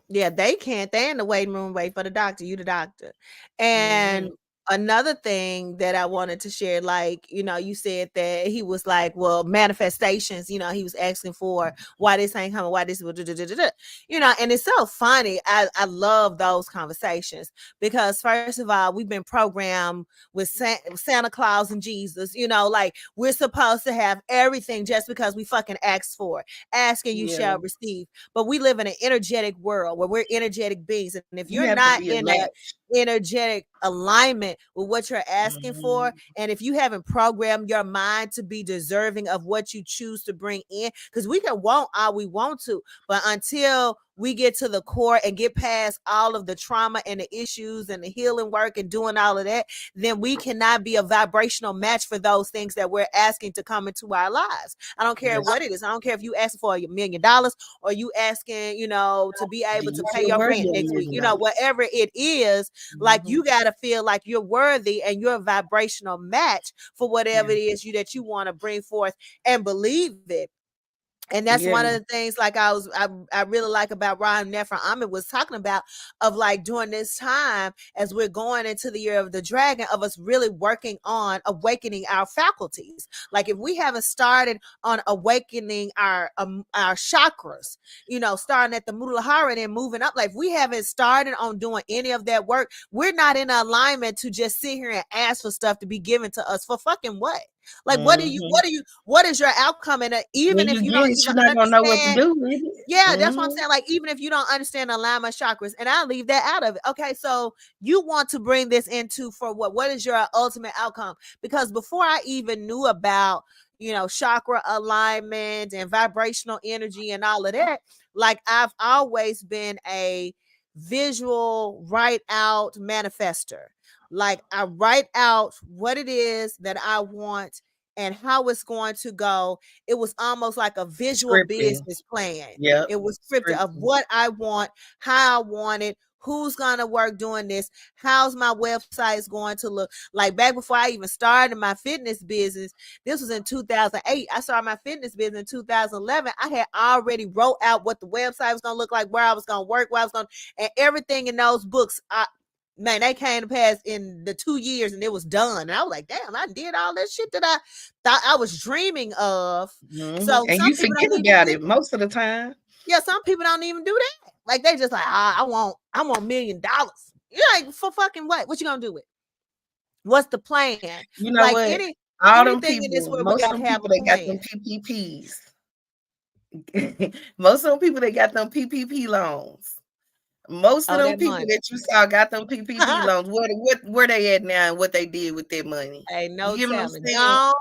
Yeah, they can't. They in the waiting room wait for the doctor. You the doctor. And Hmm. another thing that I wanted to share, like, you said that he was like, well, manifestations, he was asking for why this ain't coming, why this, and it's so funny. I love those conversations because first of all, we've been programmed with Santa Claus and Jesus, like we're supposed to have everything just because we fucking asked for it. Ask and you Yeah, shall receive. But we live in an energetic world where we're energetic beings. And if you're you have to not be a in a match. energetic alignment with what you're asking for, Hmm. and if you haven't programmed your mind to be deserving of what you choose to bring in, because we can want all we want to, but until we get to the core and get past all of the trauma and the issues and the healing work and doing all of that, then we cannot be a vibrational match for those things that we're asking to come into our lives. I don't care That's, what it is. I don't care if you ask for $1 million or you asking, to be do able to you pay feel your worthy rent of next week, $1 million? whatever it is, like Hmm. you got to feel like you're worthy and you're a vibrational match for whatever Yeah, it is that you want to bring forth and believe it. And that's one of yeah. the things like I really like about Ryan Nefer Ahmed was talking about, of like during this time as we're going into the year of the dragon, of us really working on awakening our faculties. Like if we haven't started on awakening our chakras, starting at the Muladhara and then moving up, like if we haven't started on doing any of that work, we're not in alignment to just sit here and ask for stuff to be given to us for fucking what? Like Hmm. what is your outcome? And even When if you you get don't it, even you're not gonna know what to understand, do with it. yeah, that's what I'm Hmm. saying. Like, even if you don't understand the alignment chakras, and I'll leave that out of it. Okay, so you want to bring this into for what? What is your ultimate outcome? Because before I even knew about, chakra alignment and vibrational energy and all of that, like I've always been a visual write out manifester. Like I write out what it is that I want and how it's going to go. It was almost like a visual Scripting. business plan. Yep. It was scripted of Scripting. what I want, how I want it, who's gonna work doing this, how's my website is going to look. Like back before I even started my fitness business, this was in 2008. I started my fitness business in 2011. I had already wrote out what the website was gonna look like, where I was gonna work, where I was gonna, and everything in those books. Man, they came to pass in the 2 years and it was done. And I was like, damn, I did all that shit that I thought I was dreaming of. Hmm. So And some you people forget don't even about do, it most of the time. yeah, some people don't even do that. Like they just like, I want $1 million. You're like, for fucking what? What you gonna do with it? What's the plan? You know Like what? All them anything in this people, world, we most got of to them have people a that got plan. them PPPs, most of them people that got them PPP loans, most of Oh, them that people money. that you saw got them PPP loans. What where they at now and what they did with their money? Ain't You no get what I'm telling. saying? No,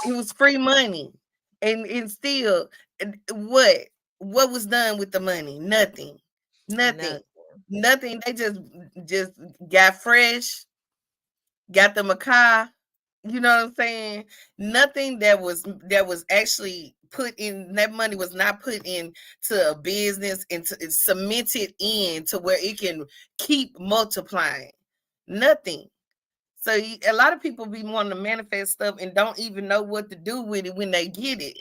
It was free money, and still, what what was done with the money? Nothing, nothing, no. nothing. They just got fresh, got them a car. You know what I'm saying? Nothing that was actually put in, that money was not put in to a business and to it's cemented in to where it can keep multiplying. Nothing. So a lot of people be wanting to manifest stuff and don't even know what to do with it when they get it.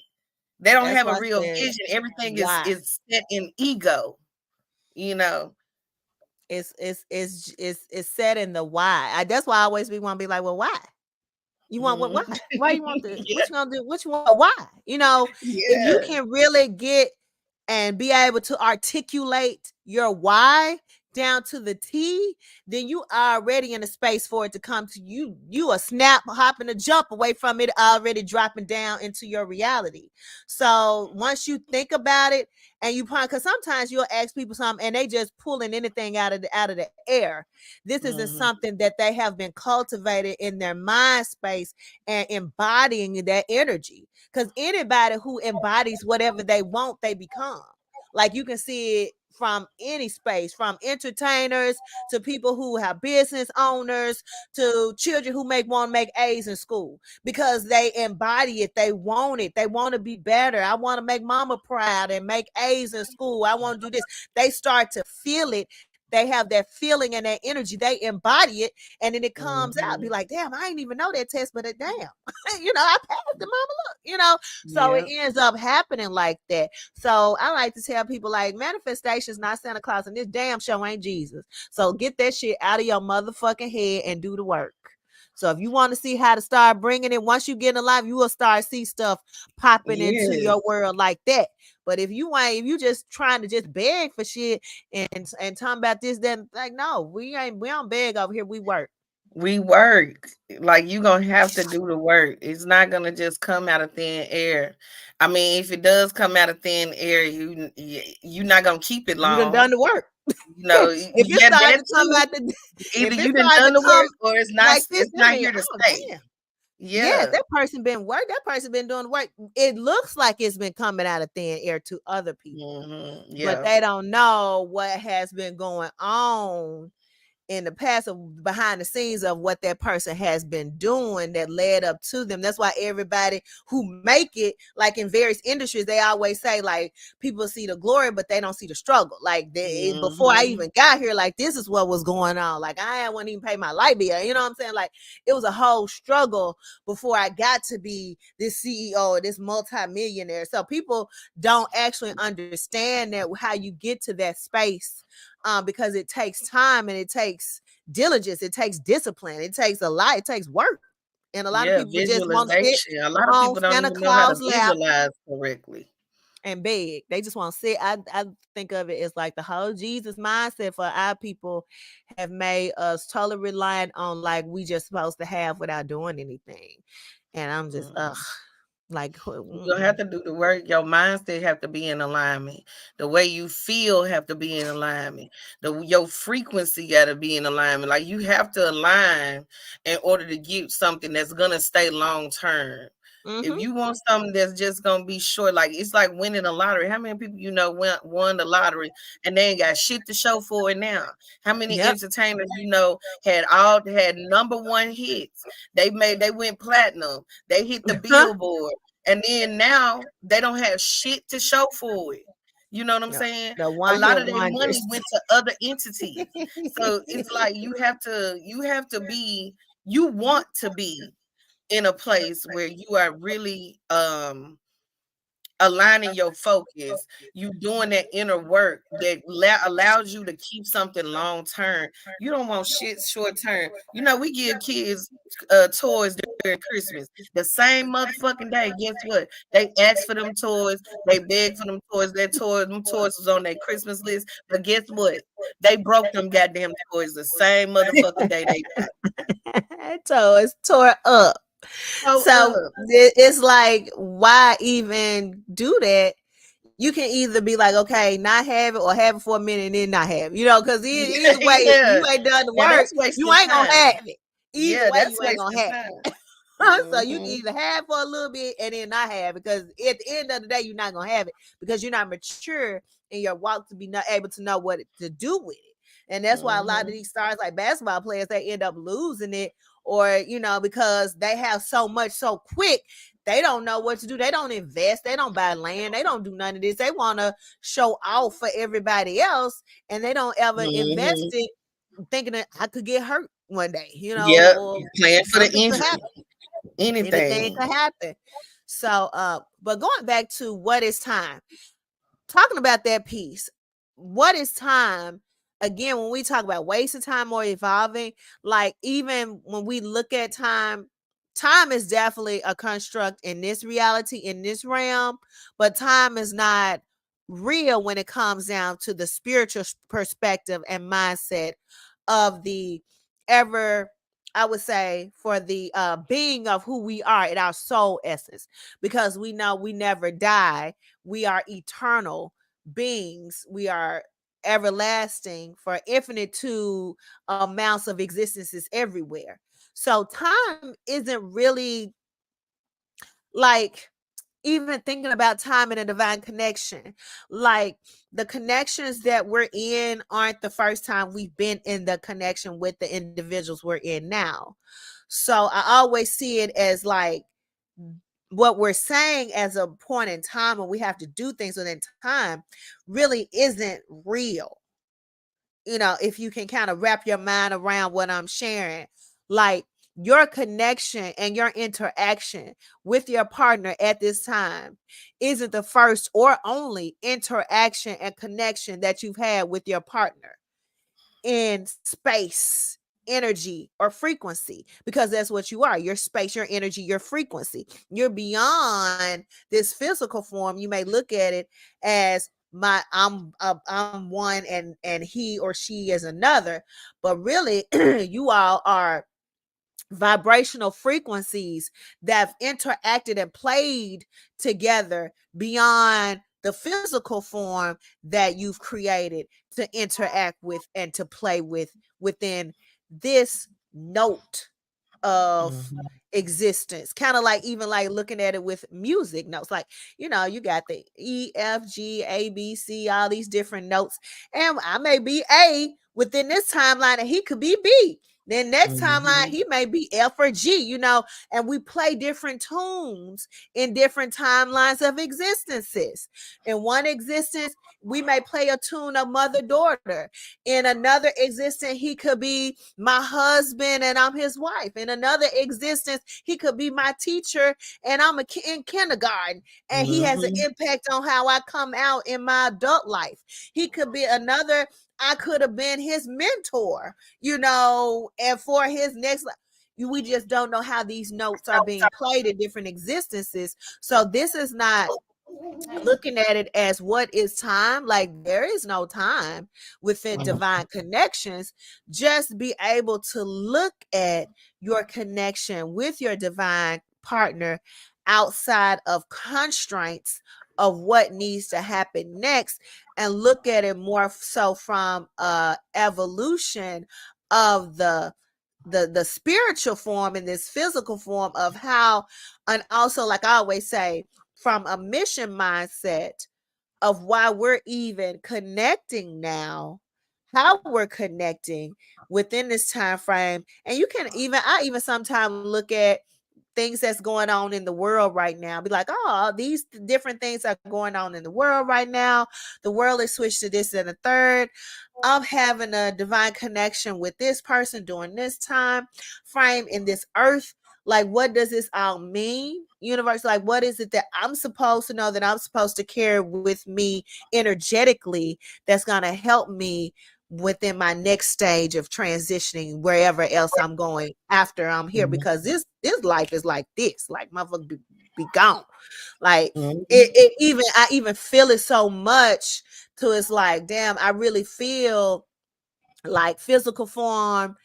They don't That's have a why I real said vision. Everything is why. is set in ego, you know. It's set in the why. That's why I always be want to be like, well, why? You want what? Why? Mhm. Why you want the? Yeah, What you gonna do? What you want? Why? If you yeah. can really get and be able to articulate your why down to the T, then you are already in a space for it to come to you. You a snap, hopping, a jump away from it, already dropping down into your reality. So once you think about it, and you probably, because sometimes you'll ask people something and they just pulling anything out of the air. This isn't Mhm. something that they have been cultivated in their mind space and embodying that energy. Because anybody who embodies whatever they want, they become. Like you can see it from any space, from entertainers to people who have business owners to children who want to make A's in school because they embody it. They want it. They want to be better. I want to make mama proud and make A's in school. I want to do this. They start to feel it. They have that feeling and that energy. They embody it, and then it comes out. Be Mhm. like, damn, I didn't even know that test, but damn, I passed the mama look. So it Yeah. ends up happening like that. So I like to tell people like manifestation's not Santa Claus, and this damn show ain't Jesus. So get that shit out of your motherfucking head and do the work. So if you want to see how to start bringing it, once you get in life, you will start see stuff popping into Yes. your world like that. But if you just trying to just beg for shit and talking about this, then like no, we don't beg over here. We work. We work. Like you gonna have to do the work. It's not gonna just come out of thin air. I mean, if it does come out of thin air, you're not gonna keep it You done long. the work. You know, If it yeah, started that to come too. out the Either if it you done started to done the come work or it's not. like this, It's I not mean, here to oh stay. damn. Yes, Yeah. that person been work. That person been doing work. It looks like it's been coming out of thin air to other people, but Yeah. they don't know what has been going on in the past of behind the scenes of what that person has been doing that led up to them. That's why everybody who make it, like in various industries, they always say like people see the glory, but they don't see the struggle. Like before I Mhm. even got here, like this is what was going on. Like I wouldn't even pay my light bill. You know what I'm saying? Like it was a whole struggle before I got to be this CEO or this multimillionaire. So people don't actually understand that how you get to that space because it takes time and it takes diligence, it takes discipline, it takes a lot, it takes work. And a lot of Yeah, people just want to sit visualization. A lot of on people don't Santa even know how to Claus lap visualize correctly. and beg. They just want to sit. I think of it as like the whole Jesus mindset for our people have made us totally reliant on like we just supposed to have without doing anything. And I'm just Mhm. like You don't have to do the work. Your mindset have to be in alignment. The way you feel have to be in alignment. Your frequency got to be in alignment. Like you have to align in order to get something that's gonna stay long term. If mm-hmm. you want something that's just gonna be short, like it's like winning a lottery. How many people won the lottery and they ain't got shit to show for it now? How many Yep. entertainers had number one hits? They went platinum. They hit the billboard. And then now they don't have shit to show for it. You know what I'm Yep. saying? The A one lot hit of their money wonders. went to other entities. So it's like you have to be you want to be in a place where you are really aligning your focus, you doing that inner work that allows you to keep something long term. You don't want shit short term. We give kids toys during Christmas. The same motherfucking day, guess what? They ask for them toys, they beg for them toys, them toys was on their Christmas list. But guess what? They broke them goddamn toys the same motherfucking day they got So it's tore up. so So up. it's like, why even do that? You can either be like, okay, not have it or have it for a minute and then not have it, because either way, if Yeah. you ain't done the Now work, that's you wasting ain't gonna time. have it. Either Yeah, way, that's you ain't gonna wasting have time. it. So you can Mhm. either have for a little bit and then not have it, because at the end of the day, you're not gonna have it because you're not mature in your walk to be not able to know what to do with it. And that's why a lot of Mhm. these stars, like basketball players, they end up losing it, or because they have so much so quick, they don't know what to do. They don't invest, they don't buy land, they don't do none of this. They want to show off for everybody else, and they don't ever invest Mhm. it, thinking that I could get hurt one day, Yep. or Playing for the something could injury. happen. Anything Anything. could happen. So, but going back to what is time, talking about that piece, what is time? Again, when we talk about wasting time or evolving, like even when we look at time, time is definitely a construct in this reality, in this realm, but time is not real when it comes down to the spiritual perspective and mindset of the ever, I would say, for the being of who we are in our soul essence, because we know we never die. We are eternal beings. We are everlasting for infinite to amounts of existences everywhere. So time isn't really like even thinking about time and a divine connection. Like the connections that we're in aren't the first time we've been in the connection with the individuals we're in now. So I always see it as like what we're saying as a point in time when we have to do things within time really isn't real. If you can kind of wrap your mind around what I'm sharing, like your connection and your interaction with your partner at this time isn't the first or only interaction and connection that you've had with your partner in space, energy, or frequency, because that's what you are. Your space, your energy, your frequency. You're beyond this physical form. You may look at it as I'm one and he or she is another, but really you all are vibrational frequencies that have interacted and played together beyond the physical form that you've created to interact with and to play with within this note of Mhm. existence. Kind of like even like looking at it with music notes. Like, you got the E, F, G, A, B, C, all these different notes. And I may be A within this timeline and he could be B. Then next timeline, Mhm. he may be F or G, and we play different tunes in different timelines of existences. In one existence, we may play a tune of mother daughter. In another existence, he could be my husband and I'm his wife. In another existence, he could be my teacher and I'm in kindergarten. And he has an Mhm. impact on how I come out in my adult life. He could be another, I could have been his mentor, and for his next life. We just don't know how these notes are being played in different existences. So this is not looking at it as what is time. Like there is no time within divine connections. Just be able to look at your connection with your divine partner outside of constraints of what needs to happen next, and look at it more so from evolution of the spiritual form and this physical form of how. And also, like I always say, from a mission mindset of why we're even connecting now, how we're connecting within this time frame. And you can even, I even sometimes look at things that's going on in the world right now, be like, oh, these different things are going on in the world right now. The world is switched to this and the third. I'm having a divine connection with this person during this time frame in this earth. Like, what does this all mean? Universe, like, what is it that I'm supposed to know, that I'm supposed to carry with me energetically, that's going to help me within my next stage of transitioning wherever else I'm going after I'm here? Mhm. Because this life is like this, like motherfucker be gone. Like Mhm. it even, I even feel it so much to, it's like, damn, I really feel like physical form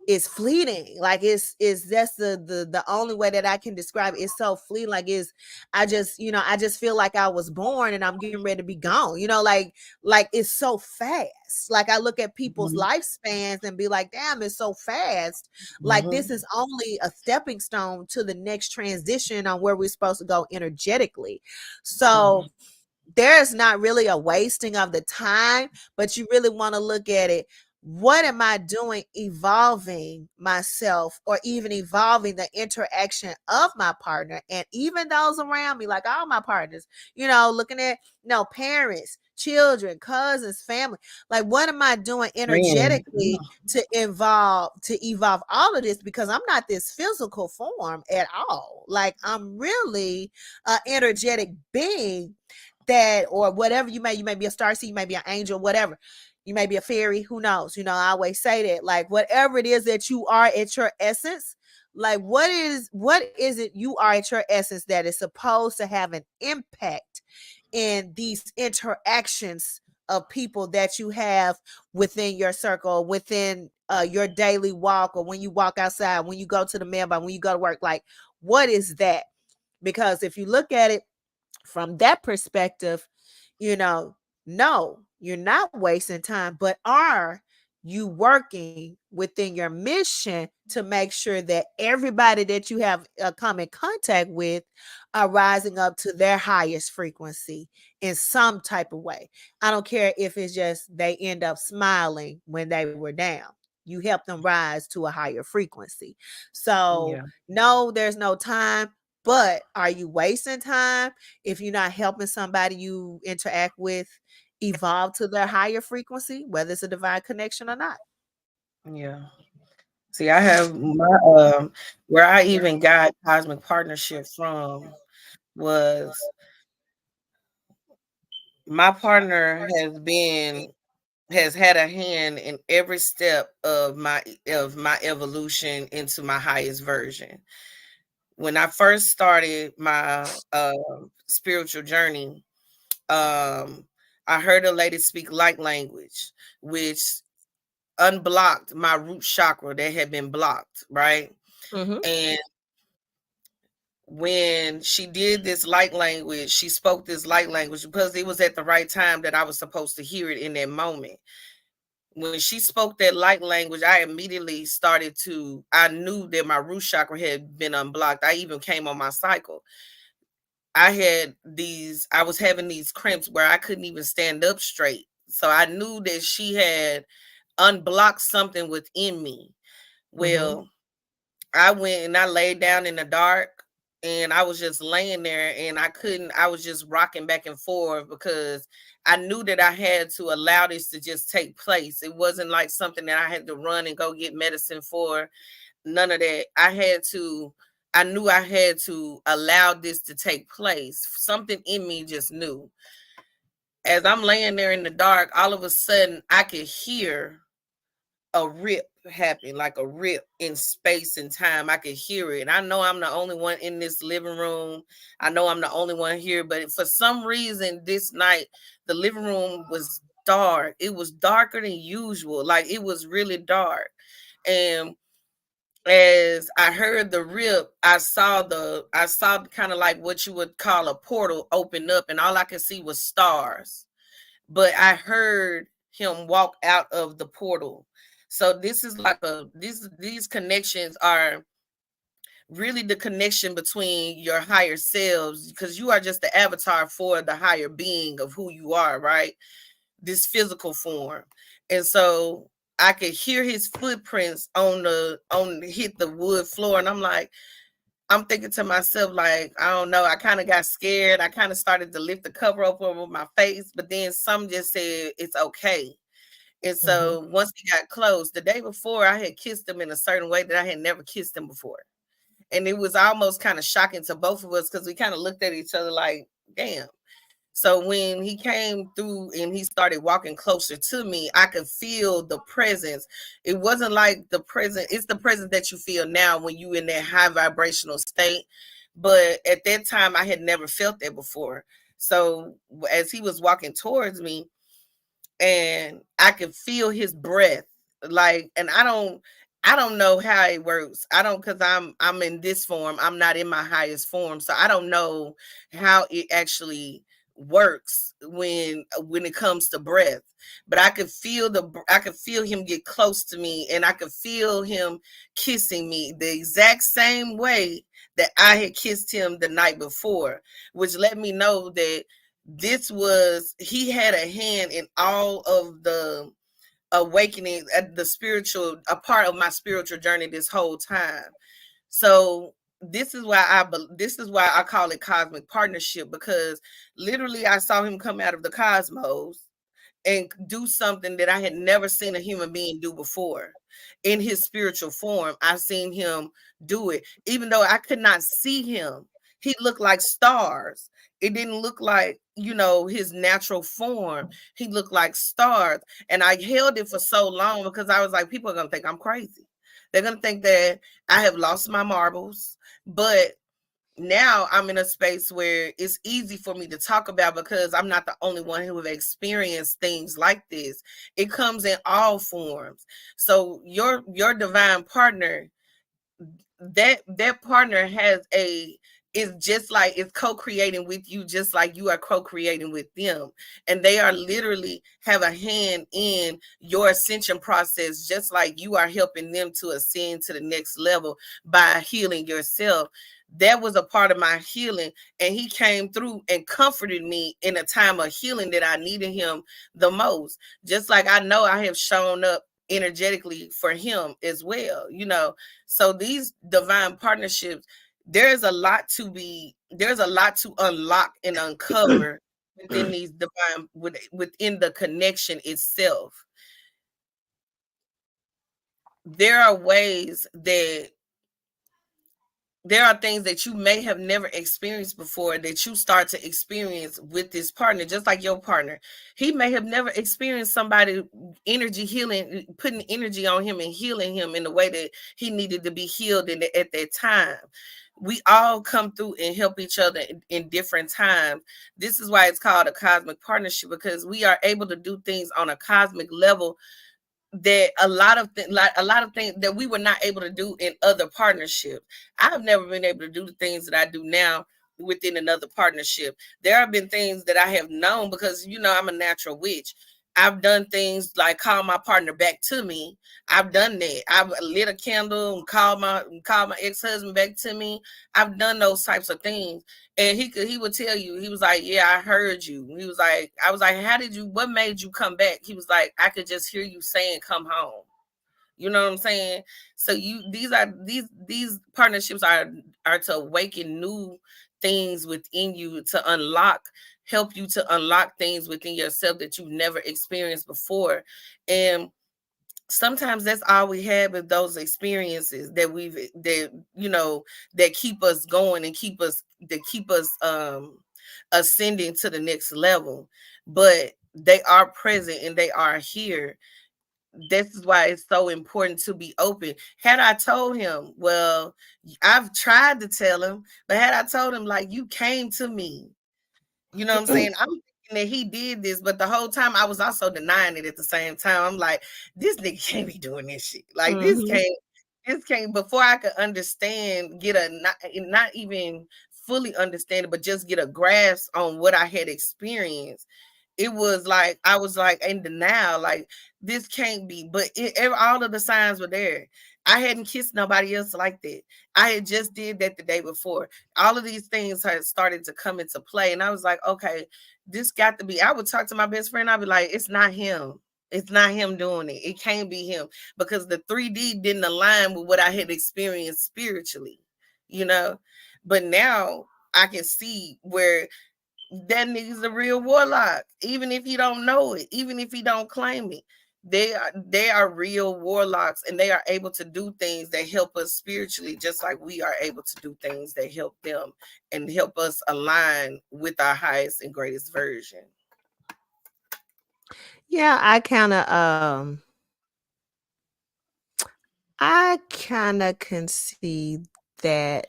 is fleeting. Like it's that's the only way that I can describe it. It's so fleeting. Like is I just feel like I was born and I'm getting ready to be gone. Like it's so fast. Like I look at people's Mhm. lifespans and be like, damn, it's so fast. Like this Mhm. is only a stepping stone to the next transition on where we're supposed to go energetically. So Mhm. there's not really a wasting of the time, but you really want to look at it. What am I doing evolving myself, or even evolving the interaction of my partner and even those around me, like all my partners, looking at, parents, children, cousins, family. Like, what am I doing Friends. energetically to evolve all of this? Because I'm not this physical form at all. Like, I'm really an energetic being that, or whatever you may be a star seed, you may be an angel, whatever, you may be a fairy, who knows. I always say that, like, whatever it is that you are at your essence, like what is it you are at your essence that is supposed to have an impact in these interactions of people that you have within your circle, within your daily walk, or when you walk outside, when you go to the mailbox, when you go to work. Like, what is that? Because if you look at it from that perspective, you know, no, you're not wasting time, but are you working within your mission to make sure that everybody that you have come in contact with are rising up to their highest frequency in some type of way. I don't care if it's just they end up smiling when they were down. You help them rise to a higher frequency. So, Yeah. no, there's no time, but are you wasting time if you're not helping somebody you interact with evolve to their higher frequency, whether it's a divine connection or not? Yeah. See, I have my where I even got cosmic partnership from was my partner has had a hand in every step of my evolution into my highest version. When I first started my spiritual journey, um I heard a lady speak light language, which unblocked my root chakra that had been blocked, right? Mm-hmm. And when she did this light language, she spoke this light language because it was at the right time that I was supposed to hear it in that moment. When she spoke that light language, I immediately I knew that my root chakra had been unblocked. I even came on my cycle. I was having these cramps where I couldn't even stand up straight. So I knew that she had unblocked something within me. Mm-hmm. Well, I went and I laid down in the dark and I was just laying there and I was just rocking back and forth because I knew that I had to allow this to just take place. It wasn't like something that I had to run and go get medicine for. None of that. I knew I had to allow this to take place. Something in me just knew. As I'm laying there in the dark, all of a sudden I could hear a rip happen, like a rip in space and time. I could hear it. And I know I'm the only one in this living room. I know I'm the only one here, but for some reason this night the living room was dark. It was darker than usual. Like it was really dark. And as I heard the rip, I saw kind of like what you would call a portal open up, and all I could see was stars. But I heard him walk out of the portal. So this is like these connections are really the connection between your higher selves, because you are just the avatar for the higher being of who you are, right? This physical form. And so I could hear his footprints on hit the wood floor, and I'm thinking to myself, like, I don't know. I kind of got scared. I kind of started to lift the cover up over my face, but then some just said it's okay. And Mm-hmm. so once we got close, the day before, I had kissed him in a certain way that I had never kissed him before. And it was almost kind of shocking to both of us because we kind of looked at each other like, damn. So when he came through and he started walking closer to me, I could feel the presence. It wasn't like it's the presence that you feel now when you in that high vibrational state. But at that time I had never felt that before. So as he was walking towards me, and I could feel his breath. Like, and I don't know how it works. I don't, because I'm in this form. I'm not in my highest form. So I don't know how it actually works when it comes to breath. But I could feel him get close to me, and I could feel him kissing me the exact same way that I had kissed him the night before, which let me know that he had a hand in all of the awakening, the spiritual, a part of my spiritual journey this whole time. So this is why I call it cosmic partnership, because literally I saw him come out of the cosmos and do something that I had never seen a human being do before. In his spiritual form, I seen him do it. Even though I could not see him, he looked like stars. It didn't look like, his natural form. He looked like stars. And I held it for so long because I was like, people are going to think I'm crazy. They're going to think that I have lost my marbles. But now I'm in a space where it's easy for me to talk about because I'm not the only one who have experienced things like this. It comes in all forms. So your divine partner, that partner has is just like it's co-creating with you, just like you are co-creating with them. And they are literally have a hand in your ascension process, just like you are helping them to ascend to the next level by healing yourself. That was a part of my healing. And he came through and comforted me in a time of healing that I needed him the most. Just like I know I have shown up energetically for him as well, you know. So these divine partnerships, there's a lot to unlock and uncover within these divine within the connection itself. There are ways that there are things that you may have never experienced before that you start to experience with this partner, just like your partner. He may have never experienced somebody energy healing, putting energy on him and healing him in the way that he needed to be healed at that time. We all come through and help each other in different times. This is why it's called a cosmic partnership, because we are able to do things on a cosmic level that a lot of things that we were not able to do in other partnerships. I've never been able to do the things that I do now within another partnership. There have been things that I have known because you know I'm a natural witch. I've done things like call my partner back to me. I've done that. I've lit a candle and called my ex-husband back to me. I've done those types of things. And he would tell you, he was like, yeah, I heard you. He was like, I was like, how did you, what made you come back? He was like, I could just hear you saying come home. You know what I'm saying? So these partnerships are to awaken new things within you, to help you to unlock things within yourself that you've never experienced before. And sometimes that's all we have is those experiences that you know that keep us going and keep us ascending to the next level. But they are present and they are here. This is why it's so important to be open. Had I told him, well, I've tried to tell him, but had I told him like you came to me, you know what I'm saying? I'm thinking that he did this, but the whole time I was also denying it at the same time. I'm like, this nigga can't be doing this shit. Like Mm-hmm. this can't before I could understand, get a not even fully understand it, but just get a grasp on what I had experienced. It was like I was like in denial, like this can't be. But all of the signs were there. I hadn't kissed nobody else like that. I had just did that the day before. All of these things had started to come into play, and I was like, okay, this got to be. I would talk to my best friend. I'd be like, it's not him. It's not him doing it. It can't be him because the 3D didn't align with what I had experienced spiritually, you know. But now I can see where that nigga's a real warlock, even if he don't know it, even if he don't claim it. They are real warlocks, and they are able to do things that help us spiritually, just like we are able to do things that help them and help us align with our highest and greatest version. Yeah, I kind of can see that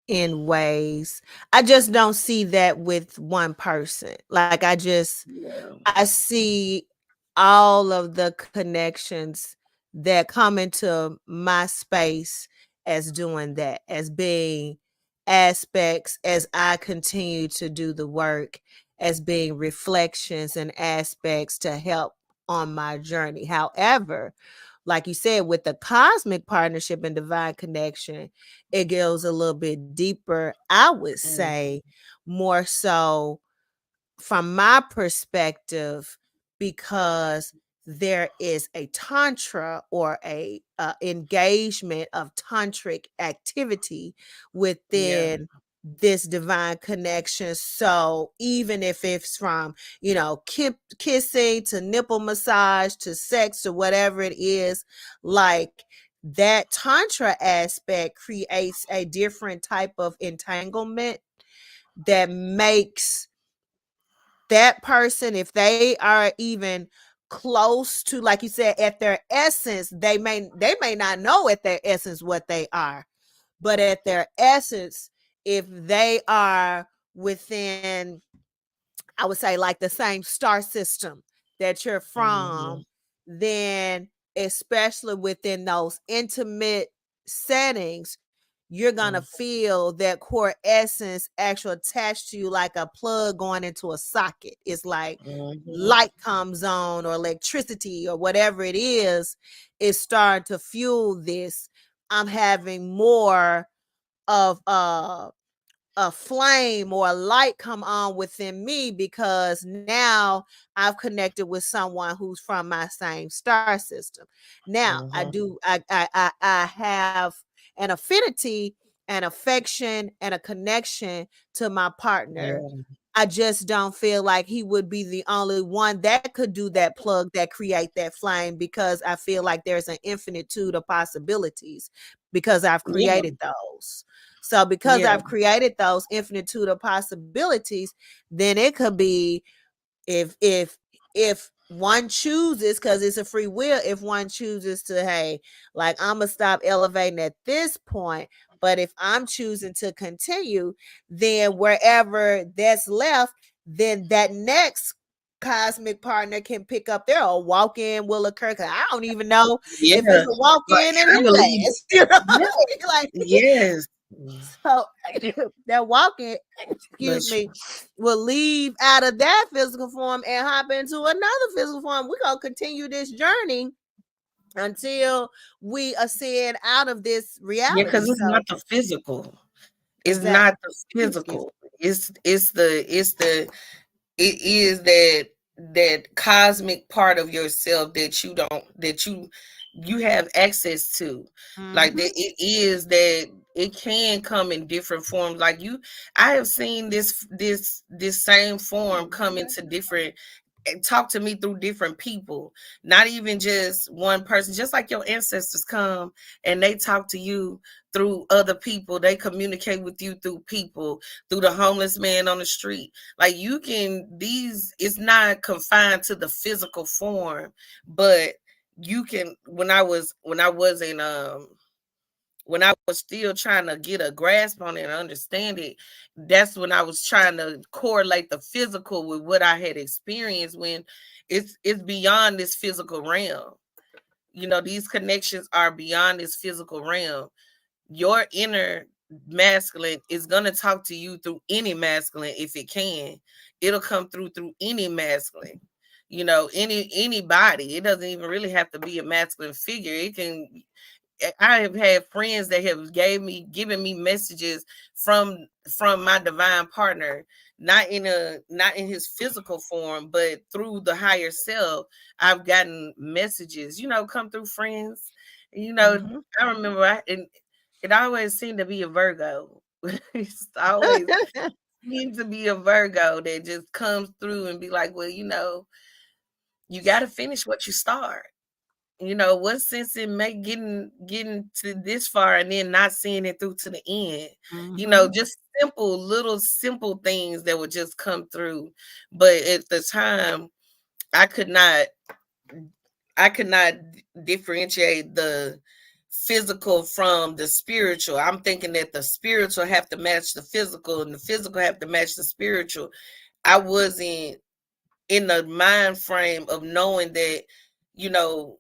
in ways. I just don't see that with one person. Like Yeah. I see all of the connections that come into my space as doing that, as being aspects as I continue to do the work, as being reflections and aspects to help on my journey. However, like you said, with the cosmic partnership and divine connection, it goes a little bit deeper, I would Mm, say, more so from my perspective, because there is a tantra or a engagement of tantric activity yeah. within this divine connection. So even if it's from kissing to nipple massage to sex or whatever it is, like that tantra aspect creates a different type of entanglement that makes that person, if they are even close to, like you said, at their essence, they may not know at their essence what they are, but at their essence, if they are within, I would say, like the same star system that you're Mhm. from, then especially within those intimate settings, you're gonna Mm. feel that core essence actually attached to you like a plug going into a socket. It's like Mhm. light comes on, or electricity, or whatever it is starting to fuel this. I'm having more of a flame or a light come on within me, because now I've connected with someone who's from my same star system. Now I Mhm. do I have an affinity, an affection, and a connection to my partner. Yeah. I just don't feel like he would be the only one that could do that plug that create that flame, because I feel like there's an infinitude of possibilities because I've Yeah. created those. So because Yeah. I've created those infinitude of possibilities, then it could be, if one chooses, because it's a free will, if one chooses to, hey, like, I'm gonna stop elevating at this point, but if I'm choosing to continue, then wherever that's left, then that next cosmic partner can pick up there, or walk in will occur, because I don't even know if Yeah. it's a walk Like, in and I believe. it lasts. You know what Yeah. I mean? Like, Yes. so that walking, But excuse me, will leave out of that physical form and hop into another physical form. We're gonna continue this journey until we ascend out of this yeah, reality. because it's not So the physical. It's not exactly. the Excuse physical. It is that cosmic part of yourself that you have access to. me. Like that, Mm-hmm. it is that it can come in different forms. Like I have seen this same form come into different, talk to me through different people, not even just one person. Just like your ancestors come and they talk to you through other people, they communicate with you through people, through the homeless man on the street. Like, you can, these, it's not confined to the physical form, but you can, when I was still trying to get a grasp on it and understand it, that's when I was trying to correlate the physical with what I had experienced, when it's beyond this physical realm. These connections are beyond this physical realm. Your inner masculine is going to talk to you through any masculine. If it can, it'll come through any masculine, anybody. It doesn't even really have to be a masculine figure. It can, I have had friends that have given me messages from my divine partner, not in his physical form, but through the higher self. I've gotten messages, come through friends. You know, Mm-hmm. I remember and it always seemed to be a Virgo. It's always seemed to be a Virgo that just comes through and be like, well, you got to finish what you start. What sense it make getting to this far and then not seeing it through to the end? Mm-hmm. Just simple things that would just come through. But at the time, I could not I could not differentiate the physical from the spiritual. I'm thinking that the spiritual have to match the physical and the physical have to match the spiritual. I wasn't in the mind frame of knowing that, you know,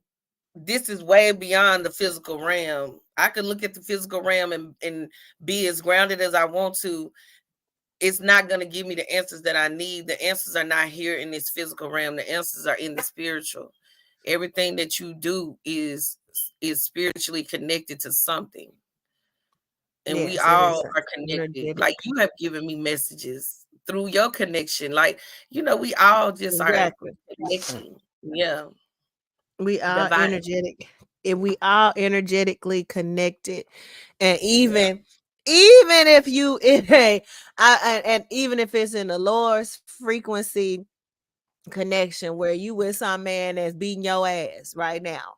this is way beyond the physical realm. I could look at the physical realm and be as grounded as I want to. It's not going to give me the answers that I need. The answers are not here in this physical realm. The answers are in the spiritual. Everything that you do is spiritually connected to something. And we Yes, it is all something are connected. energetic. Like, you have given me messages through your connection. Like, we all just are Exactly. connecting. Yeah. We are Divine. energetic. And we are energetically connected. And Yeah. even if you in and even if it's in the lowest frequency connection, where you with some man that's beating your ass right now,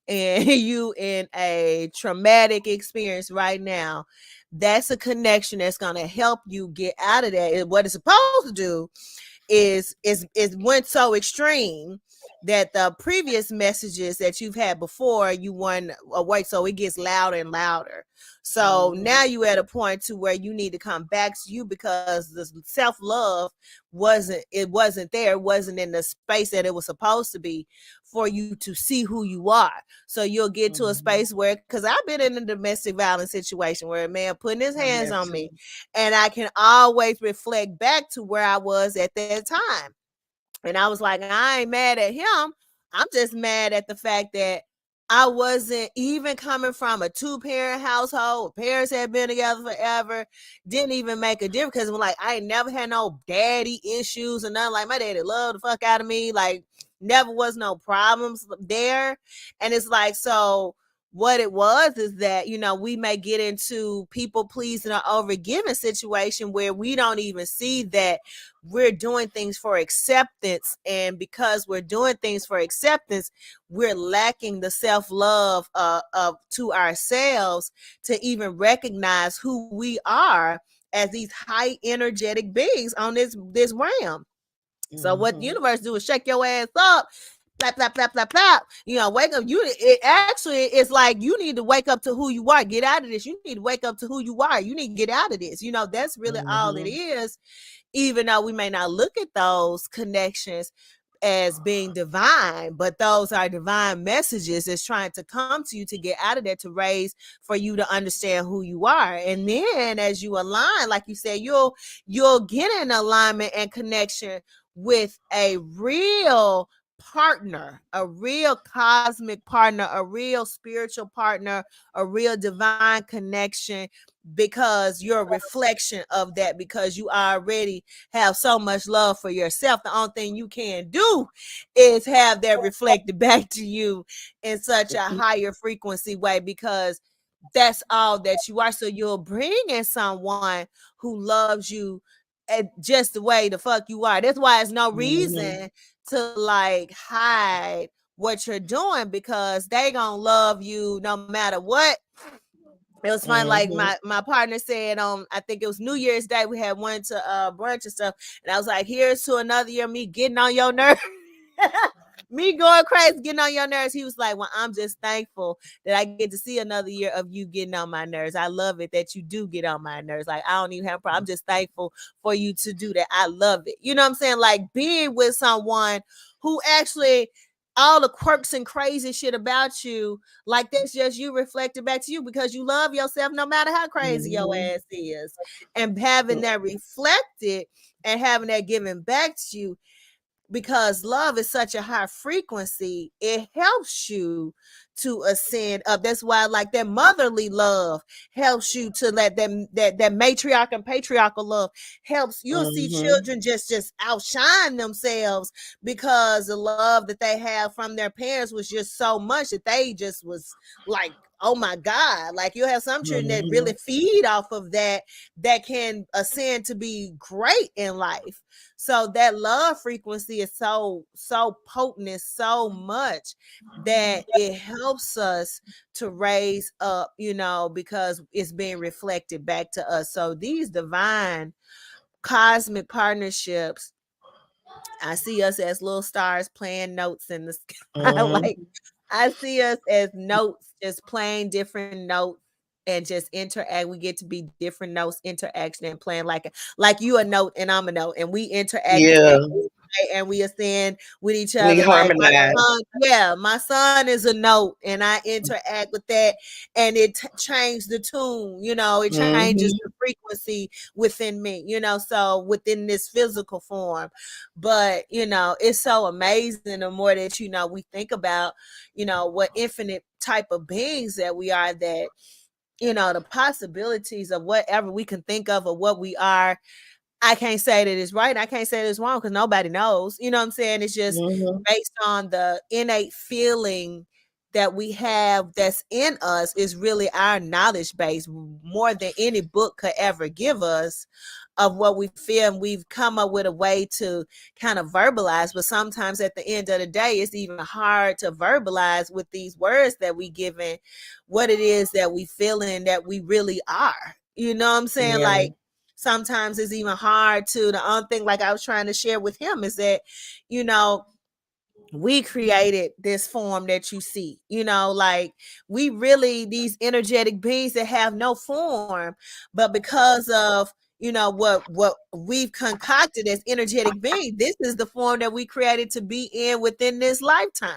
and you in a traumatic experience right now, that's a connection that's going to help you get out of that. And what it's supposed to do is went so extreme that the previous messages that you've had before you want awake, so it gets louder and louder. So now Mhm. you at a point to where you need to come back to you, because the self-love wasn't there, it wasn't in the space that it was supposed to be for you to see who you are. So you'll get to a Mhm. space where, because I've been in a domestic violence situation where a man putting his I hands have on to. me, and I can always reflect back to where I was at that time. And I was like, I ain't mad at him. I'm just mad at the fact that I wasn't, even coming from a two-parent household. Parents had been together forever. Didn't even make a difference, because I'm like, I ain't never had no daddy issues or nothing. Like, my daddy loved the fuck out of me. Like, never was no problems there. And it's like, so what it was is that, we may get into people pleasing or over giving situation where we don't even see that we're doing things for acceptance. And because we're doing things for acceptance, we're lacking the self-love of to ourselves to even recognize who we are as these high energetic beings on this realm. So what the Mhm. universe do is shake your ass up, flap, flap, flap, flap, flap. Wake up. It actually, it's like you need to wake up to who you are. Get out of this. You need to wake up to who you are. You need to get out of this. That's really all it Mhm. is. Even though we may not look at those connections as being divine, but those are divine messages that's trying to come to you to get out of there, to raise, for you to understand who you are. And then as you align, like you said, you'll get in alignment and connection with a real partner, a real cosmic partner, a real spiritual partner, a real divine connection, because you're a reflection of that, because you already have so much love for yourself. The only thing you can do is have that reflected back to you in such a higher frequency way, because that's all that you are. So you'll bring in someone who loves you just the way the fuck you are. That's why it's no Mhm. reason to like hide what you're doing, because they gonna love you no matter what. It was fun. Like Mhm. my partner said on, I think it was New Year's Day, we had went to brunch and stuff, and I was like, here's to another year of me getting on your nerves. Me going crazy, getting on your nerves. He was like, well, I'm just thankful that I get to see another year of you getting on my nerves. I love it that you do get on my nerves. Like, I don't even have a problem. I'm just thankful for you to do that. I love it. You know what I'm saying? Like, being with someone who actually, all the quirks and crazy shit about you, like that's just you reflected back to you, because you love yourself no matter how crazy your Mhm. ass is. And having that reflected and having that given back to you, because love is such a high frequency, it helps you to ascend up. That's why, like, that motherly love helps you to let them, that matriarch and patriarchal love helps. You'll see Mhm. children just outshine themselves, because the love that they have from their parents was just so much that they just was like, oh my God. Like, you have some children that really Mhm. feed off of that, that can ascend to be great in life. So that love frequency is so potent, is so much that it helps us to raise up, because it's being reflected back to us. So these divine cosmic partnerships, I see us as little stars playing notes in the sky. Like, Mhm. I see us as notes, just playing different notes and just interact. We get to be different notes, interaction and playing like you a note and I'm a note, and we interact the Yeah. same way, and we ascend with each We other. Like my harmonize. son, yeah, my son is a note, and I interact with that, and it changed the tune. It changes the Mhm. frequency within me. So within this physical form, but it's so amazing the more that we think about what infinite type of beings that we are, that the possibilities of whatever we can think of what we are. I can't say that it's right, I can't say that it's wrong, because nobody knows. You know what I'm saying? It's just Mhm. based on the innate feeling that we have that's in us, is really our knowledge base, more than any book could ever give us, of what we feel. And we've come up with a way to kind of verbalize, but sometimes at the end of the day, it's even hard to verbalize with these words that we given what it is that we feeling that we really are. You know what I'm saying? Yeah. Like, sometimes it's even hard to, the only thing, like I was trying to share with him, is that you know we created this form that you see, like we really these energetic beings that have no form, but because of what we've concocted as energetic beings, this is the form that we created to be in within this lifetime,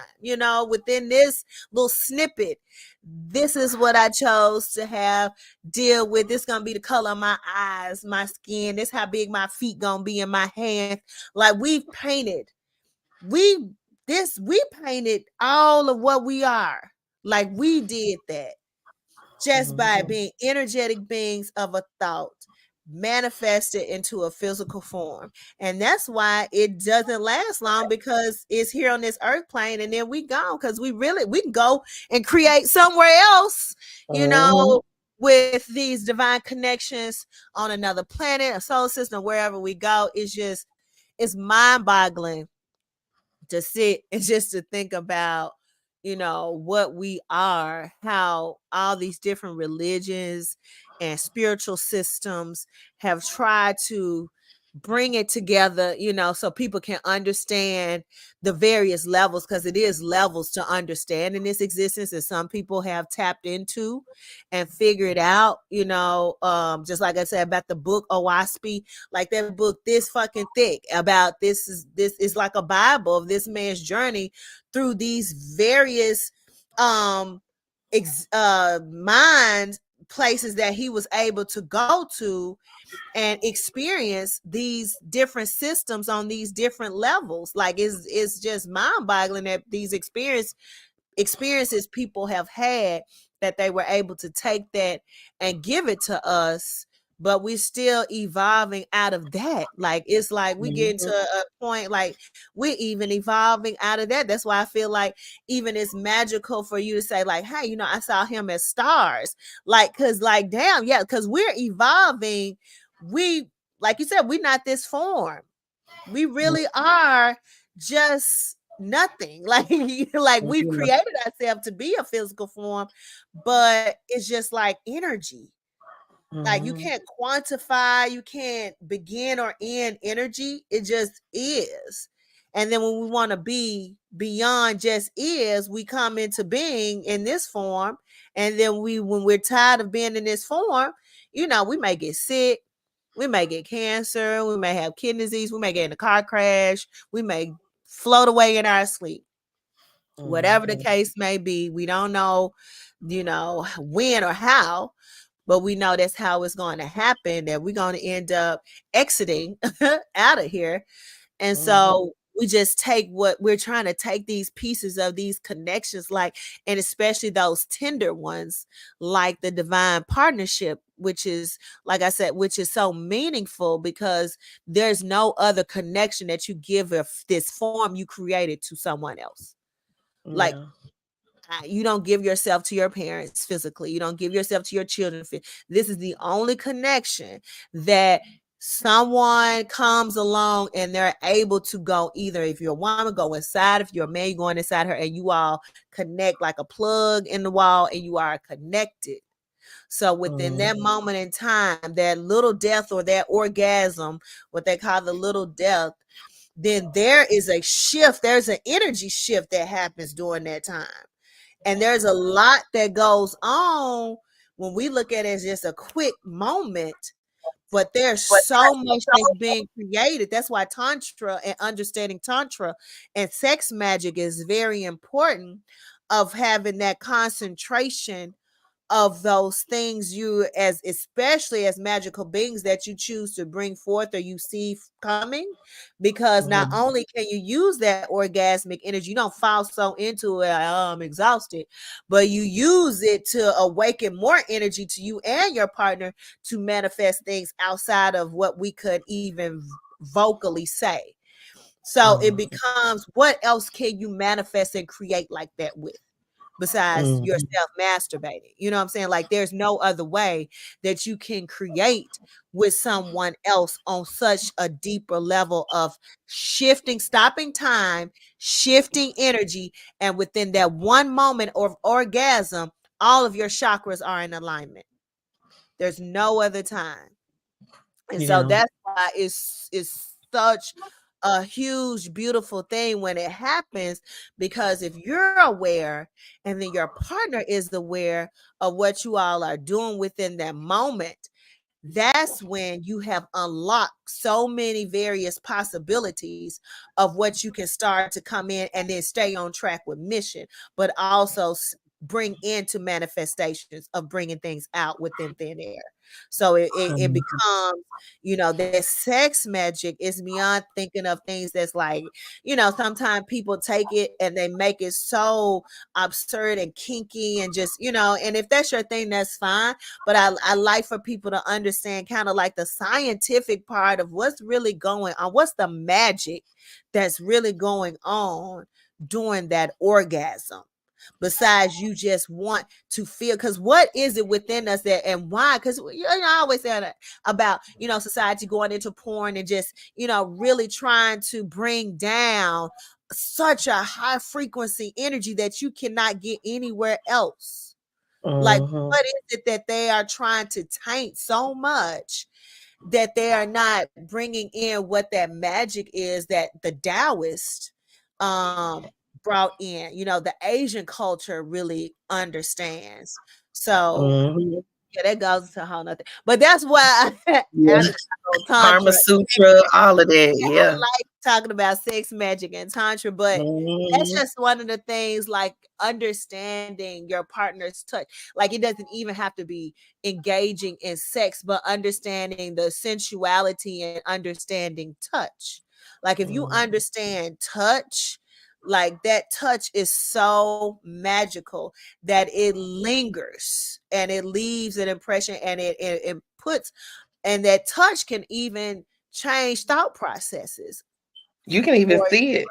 within this little snippet. This is what I chose to have deal with. This gonna be the color of my eyes, my skin. This how big my feet gonna be in my hands. Like we we painted all of what we are. Like we did that just by Mhm. being energetic beings of a thought manifested into a physical form. And that's why it doesn't last long, because it's here on this earth plane and then we gone, because we can go and create somewhere else, you Mhm. know, with these divine connections on another planet, a solar system, wherever we go. It's mind boggling to sit and just to think about, what we are, how all these different religions and spiritual systems have tried to bring it together, so people can understand the various levels, because it is levels to understanding this existence, and some people have tapped into and figured out, just like I said about the book Owaspi. Like that book this fucking thick about this is like a bible of this man's journey through these various mind places that he was able to go to and experience these different systems on these different levels. Like it's just mind boggling that these experiences people have had, that they were able to take that and give it to us, but we're still evolving out of that. Like it's like we get Mhm. to a point like we're even evolving out of that. That's why I feel like even it's magical for you to say like, hey, I saw him as stars. Like, cause like damn, yeah, because we're evolving. We, like you said, we're not this form. We really are just nothing. Like we've Yeah. created ourselves to be a physical form, but it's just like energy. Like you Mhm. can't quantify, you can't begin or end energy. It just is. And then when we want to be beyond just is, we come into being in this form. And then when we're tired of being in this form, we may get sick, we may get cancer, we may have kidney disease, we may get in a car crash, we may float away in our sleep. Whatever the Mhm. case may be, we don't know, when or how, but we know that's how it's going to happen, that we're going to end up exiting out of here. And Mhm. so we just take what we're trying to take, these pieces of these connections, like, and especially those tender ones, like the divine partnership, which is, like I said, which is so meaningful because there's no other connection that you give of this form you created to someone else. Like, Yeah. you don't give yourself to your parents physically. You don't give yourself to your children. This is the only connection that someone comes along and they're able to go, either if you're a woman, go inside, if you're a man, you're going inside her, and you all connect like a plug in the wall and you are connected. So within Mhm. that moment in time, that little death or that orgasm, what they call the little death, then there is a shift. There's an energy shift that happens during that time. And there's a lot that goes on when we look at it as just a quick moment, but there's so much that's being created. That's why Tantra and understanding Tantra and sex magic is very important, of having that concentration of those things you, as especially as magical beings, that you choose to bring forth or you see coming, because not Mhm. only can you use that orgasmic energy, you don't fall so into it, oh, I'm exhausted, but you use it to awaken more energy to you and your partner to manifest things outside of what we could even vocally say. So it Mhm. becomes, what else can you manifest and create like that with, besides Mhm. yourself masturbating? You know what I'm saying? Like there's no other way that you can create with someone else on such a deeper level of shifting, stopping time, shifting energy, and within that one moment of orgasm, all of your chakras are in alignment. There's no other time. And so Yeah. that's why it's such a huge, beautiful thing when it happens, because if you're aware and then your partner is aware of what you all are doing within that moment, that's when you have unlocked so many various possibilities of what you can start to come in and then stay on track with mission, but also bring into manifestations of bringing things out within thin air. So it Mhm. becomes, that sex magic is beyond thinking of things that's like, sometimes people take it and they make it so absurd and kinky and just, and if that's your thing, that's fine. But I like for people to understand kind of like the scientific part of what's really going on, what's the magic that's really going on during that orgasm, besides you just want to feel. Because what is it within us that, and why? Because I always say that about society going into porn and just really trying to bring down such a high frequency energy that you cannot get anywhere else. Like, Mhm. what is it that they are trying to taint so much that they are not bringing in what that magic is that the Taoist brought in? The Asian culture really understands. So Mhm. yeah, that goes to a whole nother. But that's why Yeah. after the whole Karma tantra, Sutra, all of that. yeah, Yeah. I like talking about sex magic and tantra, but that's Mhm. just one of the things, like understanding your partner's touch. Like, it doesn't even have to be engaging in sex, but understanding the sensuality and understanding touch. Like, if you Mhm. understand touch, like that touch is so magical that it lingers and it leaves an impression, and it puts, and that touch can even change thought processes You can even for see it.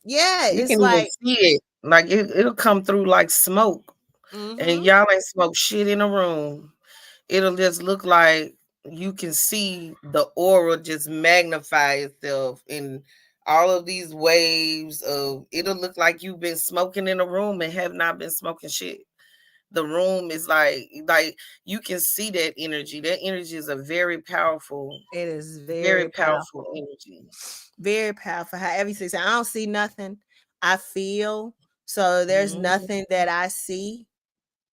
yeah, You it's can even like see it. Like it'll come through like smoke. And mm-hmm, y'all ain't smoke shit in a room. It'll just look like you can see the aura just magnify itself in all of these waves of, it'll look like you've been smoking in a room and have not been smoking shit. The room is like you can see that energy. That energy is a it is very very powerful powerful. energy. Very powerful. However you say, I don't see nothing, I feel. So there's Mhm. nothing that I see,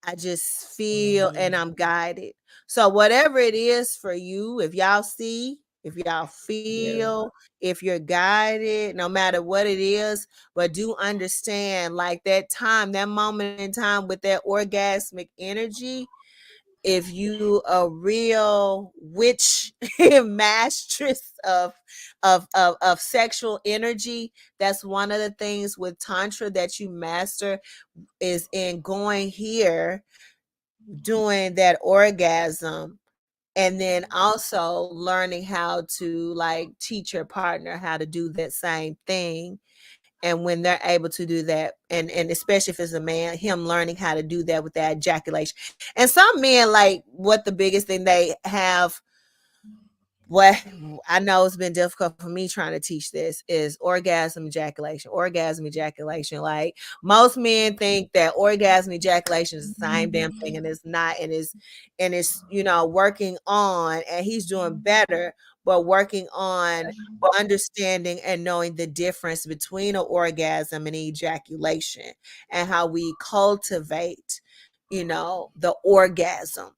I just feel and Mhm. I'm guided. So whatever it is for you, if y'all see, if y'all Yeah. feel, if you're guided, no matter what it is, but do understand, like that time, that moment in time with that orgasmic energy, if you a real witch mastress of sexual energy, that's one of the things with tantra that you master, is in going here, doing that orgasm, and then also learning how to like teach your partner how to do that same thing. And when they're able to do that, and especially if it's a man, him learning how to do that with that ejaculation. And some men, like, what the biggest thing they have, what I know it's been difficult for me trying to teach this, is orgasm ejaculation. Orgasm ejaculation. Like, most men think that orgasm ejaculation is the same damn thing, and it's not. And it's working on, and he's doing better, but working on understanding and knowing the difference between an orgasm and ejaculation, and how we cultivate, the orgasm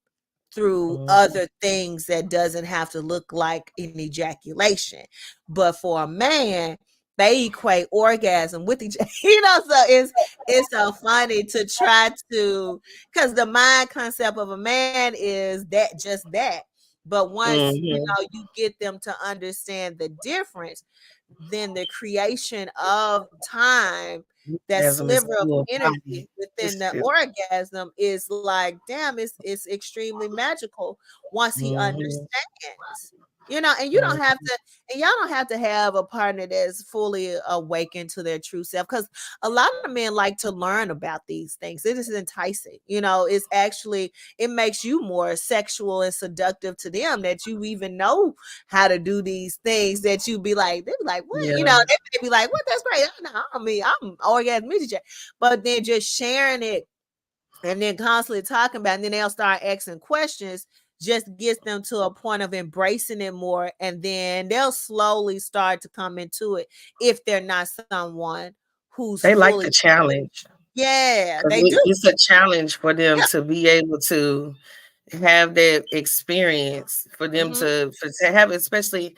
through Mhm. other things that doesn't have to look like an ejaculation. But for a man, they equate orgasm with so it's so funny to try to, because the mind concept of a man is that, just that. But once Mhm. you get them to understand the difference, then the creation of time, that Orgasm is sliver of still a energy body within the system. orgasm, is like, damn, it's extremely magical once he Mhm. understands. And you don't have Mhm. to, and y'all don't have to have a partner that's fully awakened to their true self, because a lot of men like to learn about these things. It is enticing. It's actually, it makes you more sexual and seductive to them, that you even know how to do these things, that you be like, they be like, what? Yeah. They may be like, what? That's great. No, I mean, I'm orgasmic. But then just sharing it and then constantly talking about it, and then they'll start asking questions. just gets them to a point of embracing it more, and then they'll slowly start to come into it if they're not someone who's They like fully. the challenge. Yeah, 'Cause they do. it's a challenge for them Yeah. to be able to have that experience, for them Hmm. to have, especially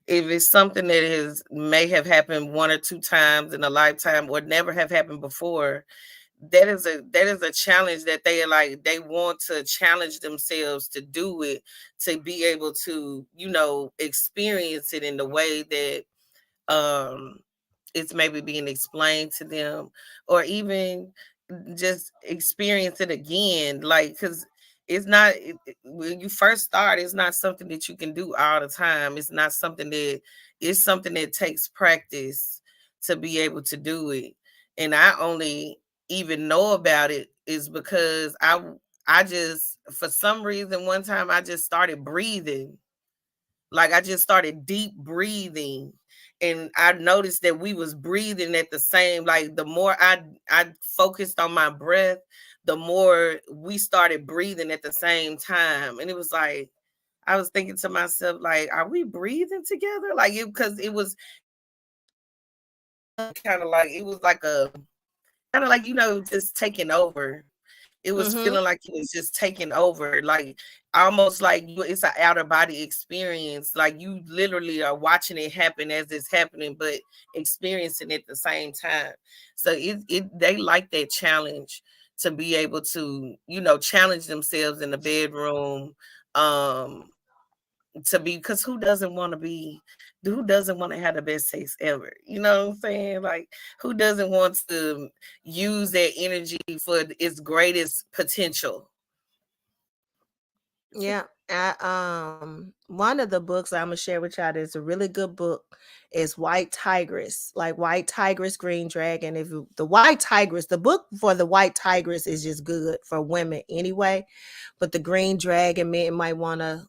if it's something that is may have happened 1 or 2 times in a lifetime or never have happened before. That is a challenge that they are like, they want to challenge themselves to do it, to be able to, experience it in the way that um it's maybe being explained to them, or even just experience it again, like, because it's not when you first start, it's not something that you can do all the time. It's not something that it's something that takes practice to be able to do it. And I only even know about it is because I just, for some reason, one time I just started breathing, like, I just started deep breathing, and I noticed that we was breathing at the same, like, the more I focused on my breath, the more we started breathing at the same time. And it was like, I was thinking to myself, like, are we breathing together? Like, it, because kind of like, it was like a kind of like, just taking over. It was Hmm. feeling like it was just taking over, like, almost like it's an outer body experience. Like, you literally are watching it happen as it's happening, but experiencing it at the same time. So they like that challenge, to be able to, challenge themselves in the bedroom. Um, to be, because who doesn't want to have the best sex ever? You know what I'm saying? Like, who doesn't want to use that energy for its greatest potential? Yeah. One of the books I'm gonna share with y'all that's a really good book is White Tigress, like White Tigress, Green Dragon. The White Tigress, the book for the White Tigress is just good for women anyway, but the Green Dragon, men might want to,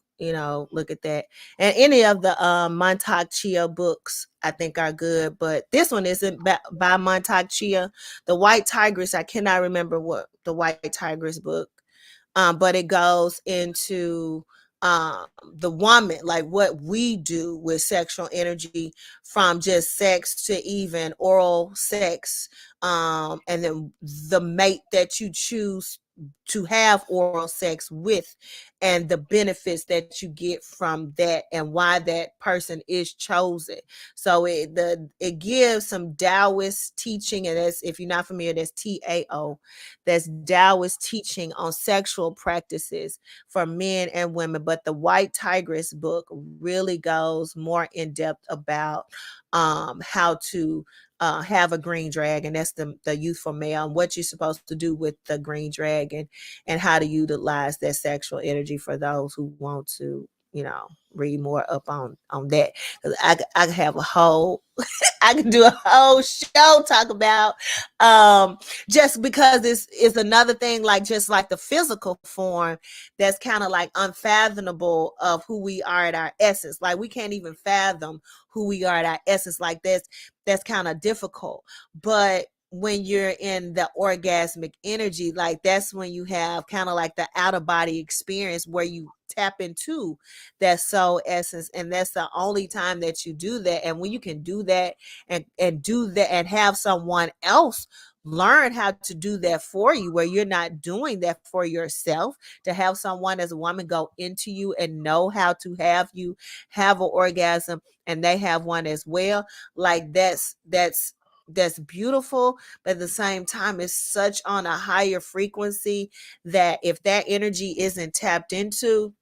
look at that. And any of the Montauk Chia books I think are good, but this one isn't by Montauk Chia. The White Tigress, I cannot remember what the White Tigress book, but it goes into the woman, like what we do with sexual energy, from just sex to even oral sex, and then the mate that you choose to have oral sex with, and the benefits that you get from that, and why that person is chosen. So it gives some Taoist teaching, and that's, if you're not familiar, that's Tao. That's Taoist teaching on sexual practices for men and women. But the White Tigress book really goes more in depth about how to have a green dragon. That's the youthful male, and what you're supposed to do with the green dragon, and how to utilize that sexual energy for those who want to, read more up on that. Because I have a whole I can do a whole show talk about, um just because this is another thing, like just like the physical form, that's kind of like unfathomable of who we are at our essence. Like, we can't even fathom who we are at our essence. Like, that's kind of difficult. But when you're in the orgasmic energy, like, that's when you have kind of like the out of body experience, where you tap into that soul essence, and that's the only time that you do that. And when you can do that, and do that, and have someone else learn how to do that for you, where you're not doing that for yourself, to have someone as a woman go into you and know how to have you have an orgasm, and they have one as well. Like, that's beautiful. But at the same time, it's such on a higher frequency that if that energy isn't tapped into,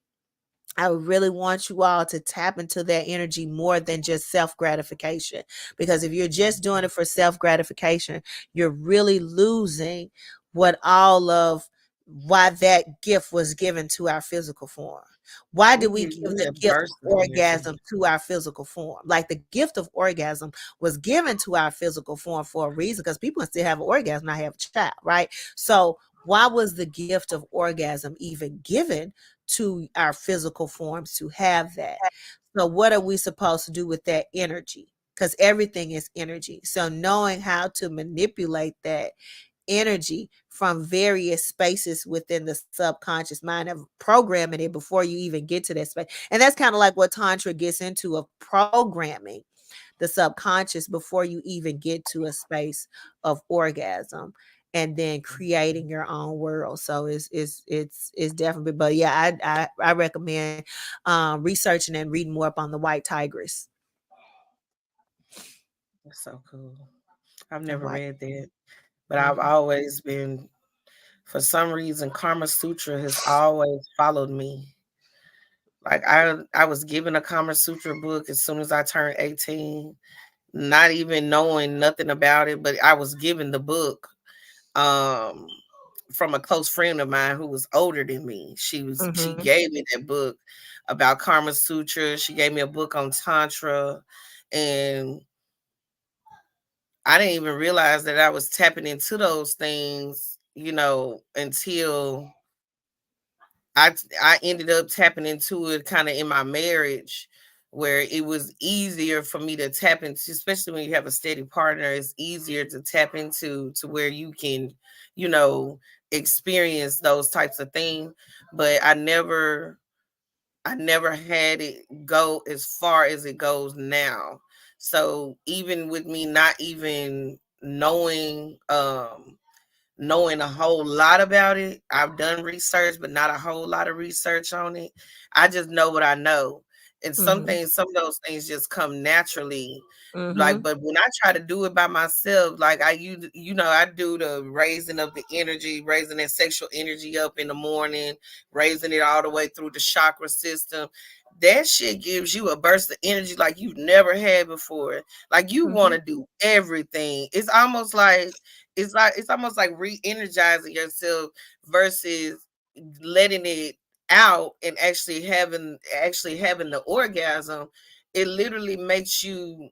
I really want you all to tap into that energy more than just self gratification. Because if you're just doing it for self gratification, you're really losing what all of why that gift was given to our physical form. Why did We we give give you the that gift of burst of energy. orgasm to our physical form? Like, the gift of orgasm was given to our physical form for a reason, because people can still have an orgasm, not have a child, right? So, why was the gift of orgasm even given to our physical forms to have that? So, what are we supposed to do with that energy? Because everything is energy. So, knowing how to manipulate that energy from various spaces within the subconscious mind of programming it before you even get to that space. And that's kind of like what Tantra gets into, of programming the subconscious before you even get to a space of orgasm, and then creating your own world. So it's definitely, but yeah, I recommend researching and reading more up on the white tigress. That's so cool. I've The never white. read that, but I've Mhm. always been, for some reason, Karma Sutra has always followed me. Like I was given a Kama Sutra book as soon as I turned 18, not even knowing nothing about it, but I was given the book um from a close friend of mine who was older than me. She Mhm. gave me that book about Karma Sutra. She gave me a book on Tantra, and I didn't even realize that I was tapping into those things, until I ended up tapping into it kind of in my marriage, where it was easier for me to tap into, especially when you have a steady partner. It's easier to tap into to where you can, you know, experience those types of things. But I never had it go as far as it goes now. So even with me not even knowing a whole lot about it. I've done research, but not a whole lot of research on it. I just know what I know. And Mhm. some of those things just come naturally. Like, Mhm. but when I try to do it by myself, like I do the raising of the energy, raising that sexual energy up in the morning, raising it all the way through the chakra system. That shit gives you a burst of energy like you've never had before. Like you want Mhm. to do everything. It's almost like re-energizing yourself versus letting it out and actually having the orgasm. It literally makes you,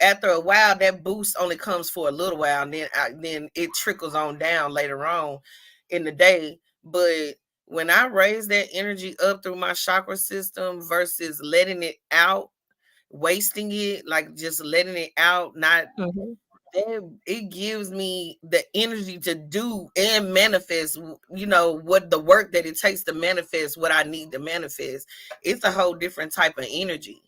after a while, that boost only comes for a little while, and then it trickles on down later on in the day. But when I raise that energy up through my chakra system versus letting it out, wasting it, like just letting it out, not Mhm. it gives me the energy to do and manifest, what the work that it takes to manifest what I need to manifest. It's a whole different type of energy.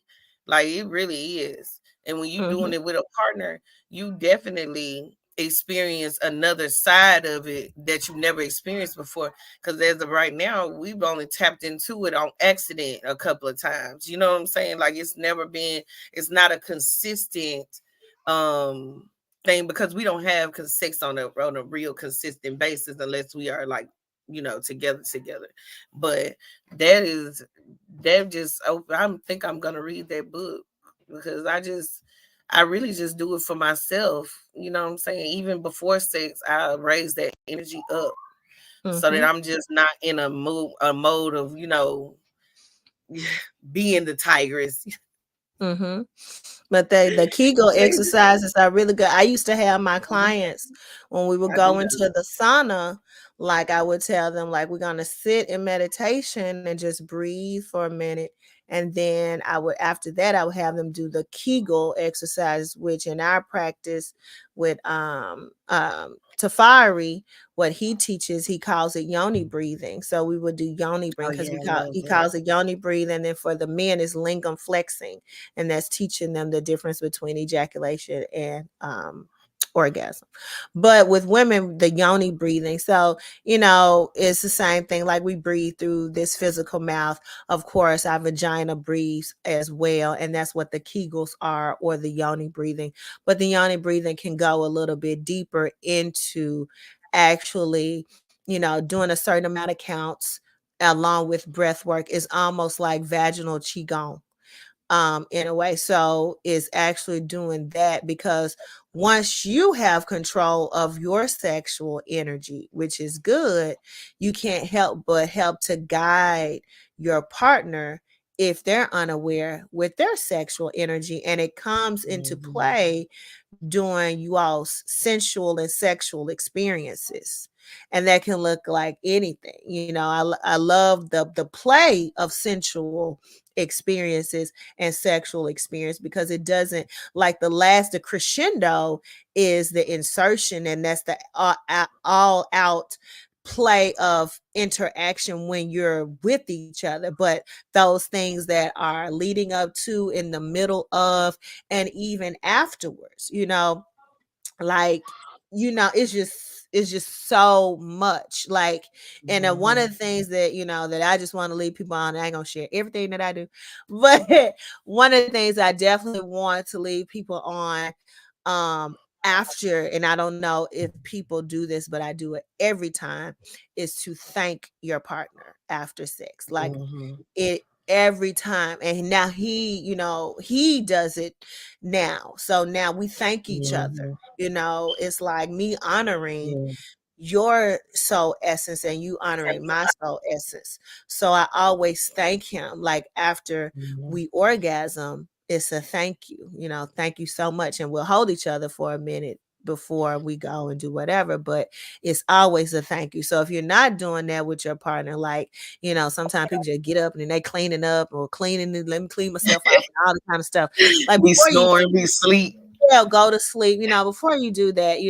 Like it really is. And when you're doing Mhm. it with a partner, you definitely experience another side of it that you never experienced before. Because as of right now, we've only tapped into it on accident a couple of times. You know what I'm saying? Like it's not a consistent um thing, because we don't have sex on a real consistent basis unless we are like, together. But that is that just I think I'm gonna read that book, because I really just do it for myself. You know what I'm saying? Even before sex, I raise that energy up so that Mhm. I'm just not in a mode of, being the tigress. Mhm. But the Kegel exercises are really good. I used to have my clients, when we would I do go into that. the sauna, like I would tell them, like, we're gonna sit in meditation and just breathe for a minute. And then after that, I would have them do the Kegel exercise, which in our practice with Tafari, what he teaches, he calls it yoni breathing. So we would do yoni Oh breathing because yeah, I love he that. calls it yoni breathing. And for the men, is lingam flexing, and that's teaching them the difference between ejaculation and orgasm. But with women, the yoni breathing, so it's the same thing. Like, we breathe through this physical mouth. Of course, our vagina breathes as well, and that's what the Kegels are, or the yoni breathing. But the yoni breathing can go a little bit deeper into actually, doing a certain amount of counts along with breath work. Is almost like vaginal qigong, in a way. So is actually doing that, because once you have control of your sexual energy, which is good, you can't help but help to guide your partner if they're unaware with their sexual energy, and it comes into Mhm. play during you all's sensual and sexual experiences. And that can look like anything. I love the play of sensual experiences and sexual experience, because it doesn't, like the crescendo is the insertion, and that's the all out play of interaction when you're with each other. But those things that are leading up to, in the middle of, and even afterwards, like, it's just so much, like. And one of Mhm. the things that, that I just want to leave people on, I ain't gonna share everything that I do, but one of the things I definitely want to leave people on, after, and I don't know if people do this, but I do it every time, is to thank your partner after sex. Like, Mhm. it every time. And now he does it now, so now we thank each other. Mhm. It's like me honoring Yeah. your soul essence, and you honoring my soul essence. So I always thank him, like, after Mhm. we orgasm, it's a thank you, thank you so much. And we'll hold each other for a minute before we go and do whatever, but it's always a thank you. So if you're not doing that with your partner, like, sometimes people just get up and then they cleaning up, or cleaning it, let me clean myself off, and all this kind of stuff. Like, Be before you snoring, be sleep. go to sleep, before you do that,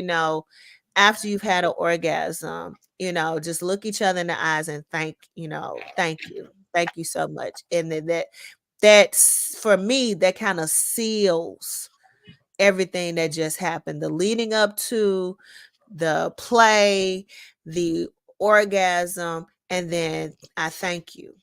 after you've had an orgasm, just look each other in the eyes and thank you so much. And then that's, for me, that kind of seals everything that just happened, the leading up to the play, the orgasm, and then I thank you.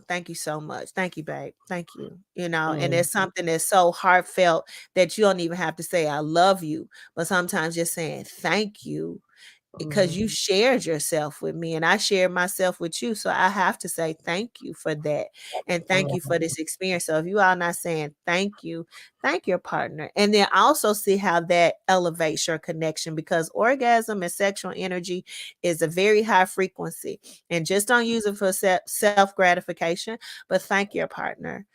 Thank you so much. Thank you, babe. Thank you. And Mm. it's something that's so heartfelt that you don't even have to say I love you, but sometimes just saying thank you, because you Mhm. shared yourself with me and I shared myself with you. So I have to say thank you for that. And thank you for Mhm. this experience. So if you are not saying thank you, thank your partner. And then also see how that elevates your connection, because orgasm and sexual energy is a very high frequency. And just don't use it for self gratification, but thank your partner.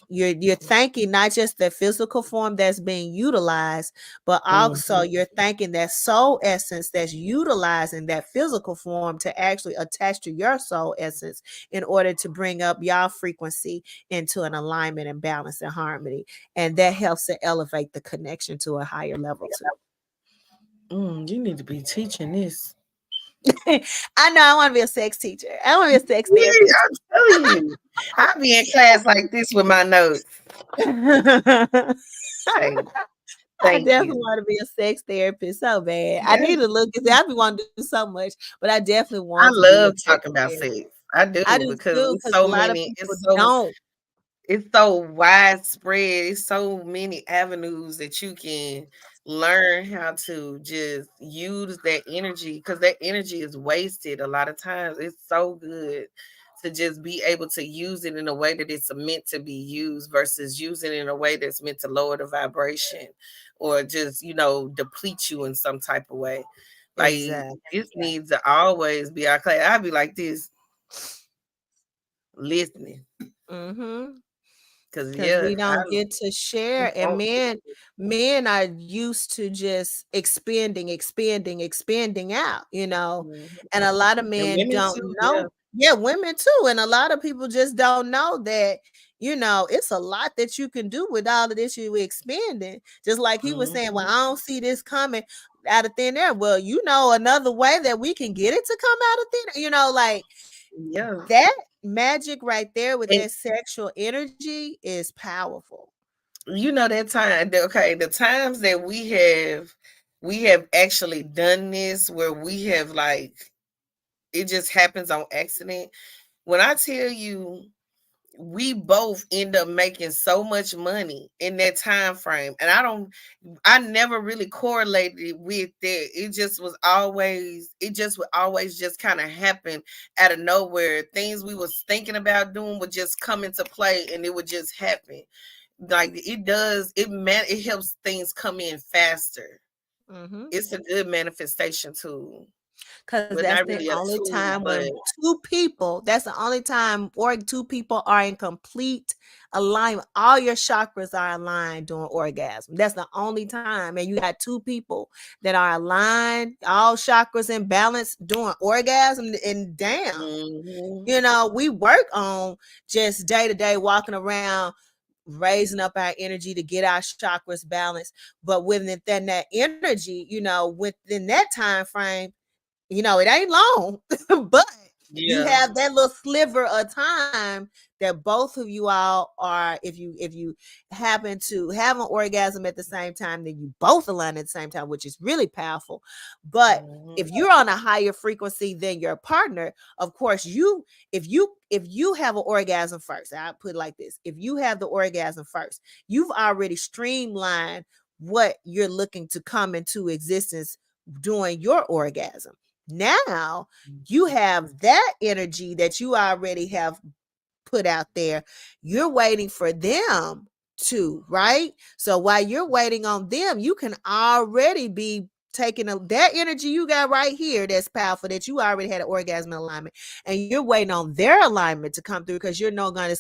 You're thanking not just the physical form that's being utilized, but also Mhm. you're thanking that soul essence that's utilizing that physical form to actually attach to your soul essence, in order to bring up y'all frequency into an alignment and balance and harmony. And that helps to elevate the connection to a higher level too. You need to be teaching this. I know I want to be a sex teacher. I want to be a sex Yeah, therapist. I'm telling you. I be in class like this with my notes. Like, I thank definitely you. want to be a sex therapist so bad. I Yeah. need to look at that. I be wanting to do so much, but I definitely I want to be a love sex talking about therapist. sex. I I do do because too, it's because so a lot of many, people don't. it's so widespread. It's so many avenues that you can learn how to just use that energy, because that energy is wasted a lot of times. It's so good to just be able to use it in a way that it's meant to be used versus using it in a way that's meant to lower the vibration or just, deplete you in some type of way. Like, Exactly. this needs to always be our class. I'd be like this, listening. Mm-hmm. Cause Because yeah, we I don't get to share. And want men are used to just expanding out, Mhm. and a lot of And men women don't too, yeah. know. Yeah, women too. And a lot of people just don't know that, it's a lot that you can do with all of this you expanding. Just like he was saying, well, Mhm. I don't see this coming out of thin air. Well, another way that we can get it to come out of thin air, like Yeah. that magic right there with And that sexual energy is powerful. that time, okay, the times that we have actually done this where we have, like, it just happens on accident. When I tell you, we both end up making so much money in that time frame. And I never really correlated it with that. It just would always just kind of happen out of nowhere. Things we was thinking about doing would just come into play and it would just happen. Like, it does, it helps things come in faster. Mhm. It's a good manifestation tool. Because but that's not the really a only tool, time but when two people, that's the only time or two people are in complete alignment. All your chakras are aligned during orgasm. That's the only time. And you got two people that are aligned, all chakras in balance during orgasm. And damn, mhm, we work on just day to day walking around raising up our energy to get our chakras balanced. But within that energy, within that time frame, it ain't long, but you yeah, have that little sliver of time that both of you all are, if you happen to have an orgasm at the same time, then you both align at the same time, which is really powerful. But mhm, if you're on a higher frequency than your partner, of course, if you have an orgasm first, I put it like this: if you have the orgasm first, you've already streamlined what you're looking to come into existence during your orgasm. Now you have that energy that you already have put out there. You're waiting for them to, right? So while you're waiting on them, you can already be taking that energy you got right here that's powerful, that you already had an orgasm alignment, and you're waiting on their alignment to come through, because you're no gonna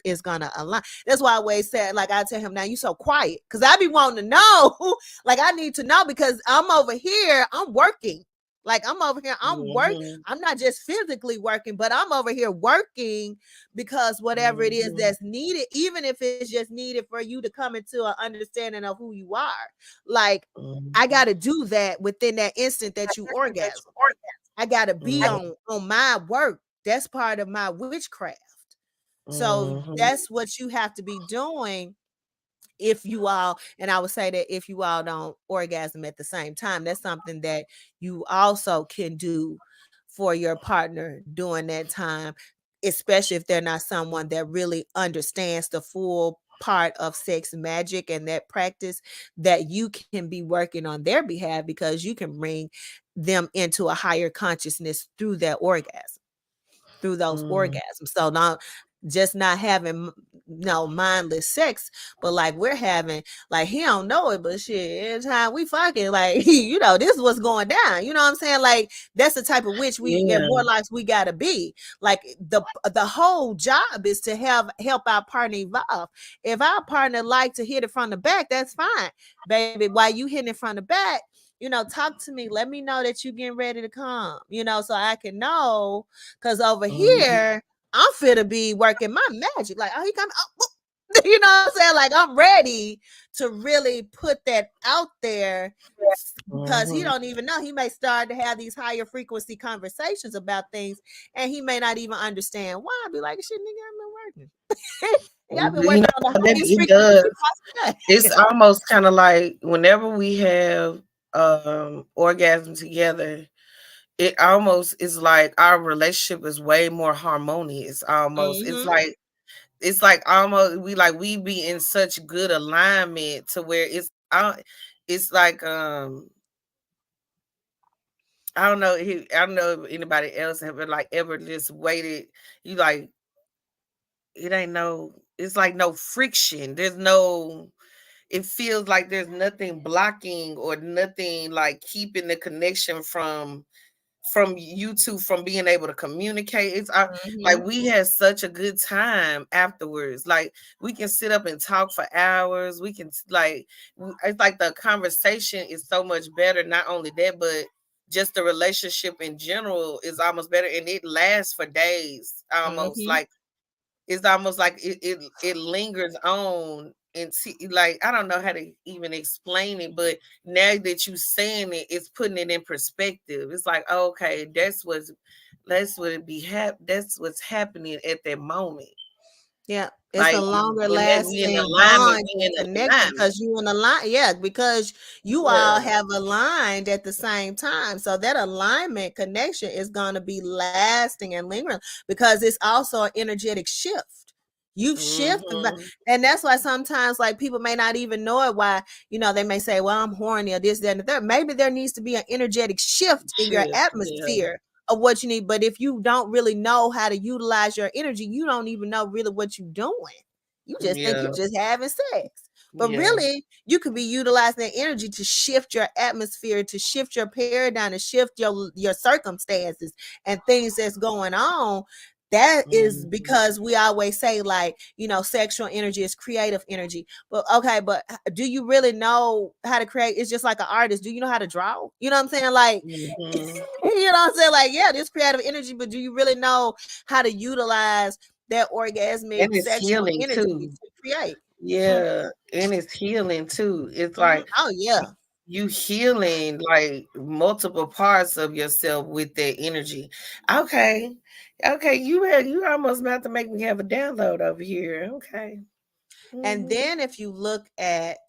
it's gonna align. That's why I always said, like, I tell him, now you so quiet, because I be wanting to know. Like, I need to know, because I'm over here, I'm working. Like, I'm over here, mhm, I'm not just physically working, but I'm over here working, because whatever it is mhm, that's needed, even if it's just needed for you to come into an understanding of who you are, like, I got mhm. to do that within that instant that you orgasm. I got to be Mhm, on my work. That's part of my witchcraft. So mhm, that's what you have to be doing. If you all, and I would say that if you all don't orgasm at the same time, that's something that you also can do for your partner during that time, especially if they're not someone that really understands the full part of sex magic and that practice, that you can be working on their behalf, because you can bring them into a higher consciousness through that orgasm, through those mhm. orgasms. So not just not having no mindless sex, but like we're having, like, he don't know it, but shit, every time we fucking, like, this is what's going down. You know what I'm saying? Like, that's the type of witch we and Yeah, warlocks we gotta be. Like, the whole job is to help our partner evolve. If our partner like to hit it from the back, that's fine, baby. While you hitting it from the back, talk to me. Let me know that you getting ready to come. So I can know, because over mhm, here, I'm fit to be working my magic. Like, oh, he coming. Oh, you know what I'm saying? Like, I'm ready to really put that out there, because he mhm. don't even know. He may start to have these higher frequency conversations about things, and he may not even understand why. I'd be like, shit, nigga, I've been working. Nigga, I've been You working know on the that highest it frequency does. possible. It's almost kind of like whenever we have orgasm together, it almost is like our relationship is way more harmonious. Almost, Mm-hmm. it's like almost we be in such good alignment to where it's like I don't know if anybody else have like ever just waited. You like it ain't no. It's like no friction. There's no, it feels like there's nothing blocking or nothing like keeping the connection from you two from being able to communicate. Like Mm-hmm. we had such a good time afterwards. Like we can sit up and talk for hours. We can it's like the conversation is so much better. Not only that, but just the relationship in general is almost better, and it lasts for days. Almost Mm-hmm. like it's almost like it lingers on, and like I don't know how to even explain it, but now that you saying it, it's putting it in perspective. It's like, okay, that's what it be that's what's happening at that moment. Yeah, it's a Like longer whenever we in lasting alignment, bond we in and connection, alignment. because you in align. Yeah, because you all Yeah. have aligned at the same time. So that alignment connection is going to be lasting and lingering, because it's also an energetic shift. You've shifted, Mm-hmm. and that's why sometimes, like, people may not even know it. Why, they may say, "Well, I'm horny," or this, that, and the third. Maybe there needs to be an energetic shift in your Shift. Yeah. atmosphere of what you need. But if you don't really know how to utilize your energy, you don't even know really what you're doing. You just think Yeah. you're just having sex. But Yeah. really, you could be utilizing that energy to shift your atmosphere, to shift your paradigm, to shift your circumstances and things that's going on. That is Mhm. because we always say, like, sexual energy is creative energy. But okay, but do you really know how to create? It's just like an artist. Do you know how to draw? You know what I'm saying? Like, you Mhm. know what I'm saying? Like, yeah, this creative energy, but do you really know how to utilize that orgasmic And it's sexual healing energy too. to create? Mm-hmm. Yeah, and it's healing too. It's Mm-hmm. like Oh yeah. you healing like multiple parts of yourself with that energy. Okay. Okay, you almost about to make me have a download over here. Okay. And Mhm. then if you look at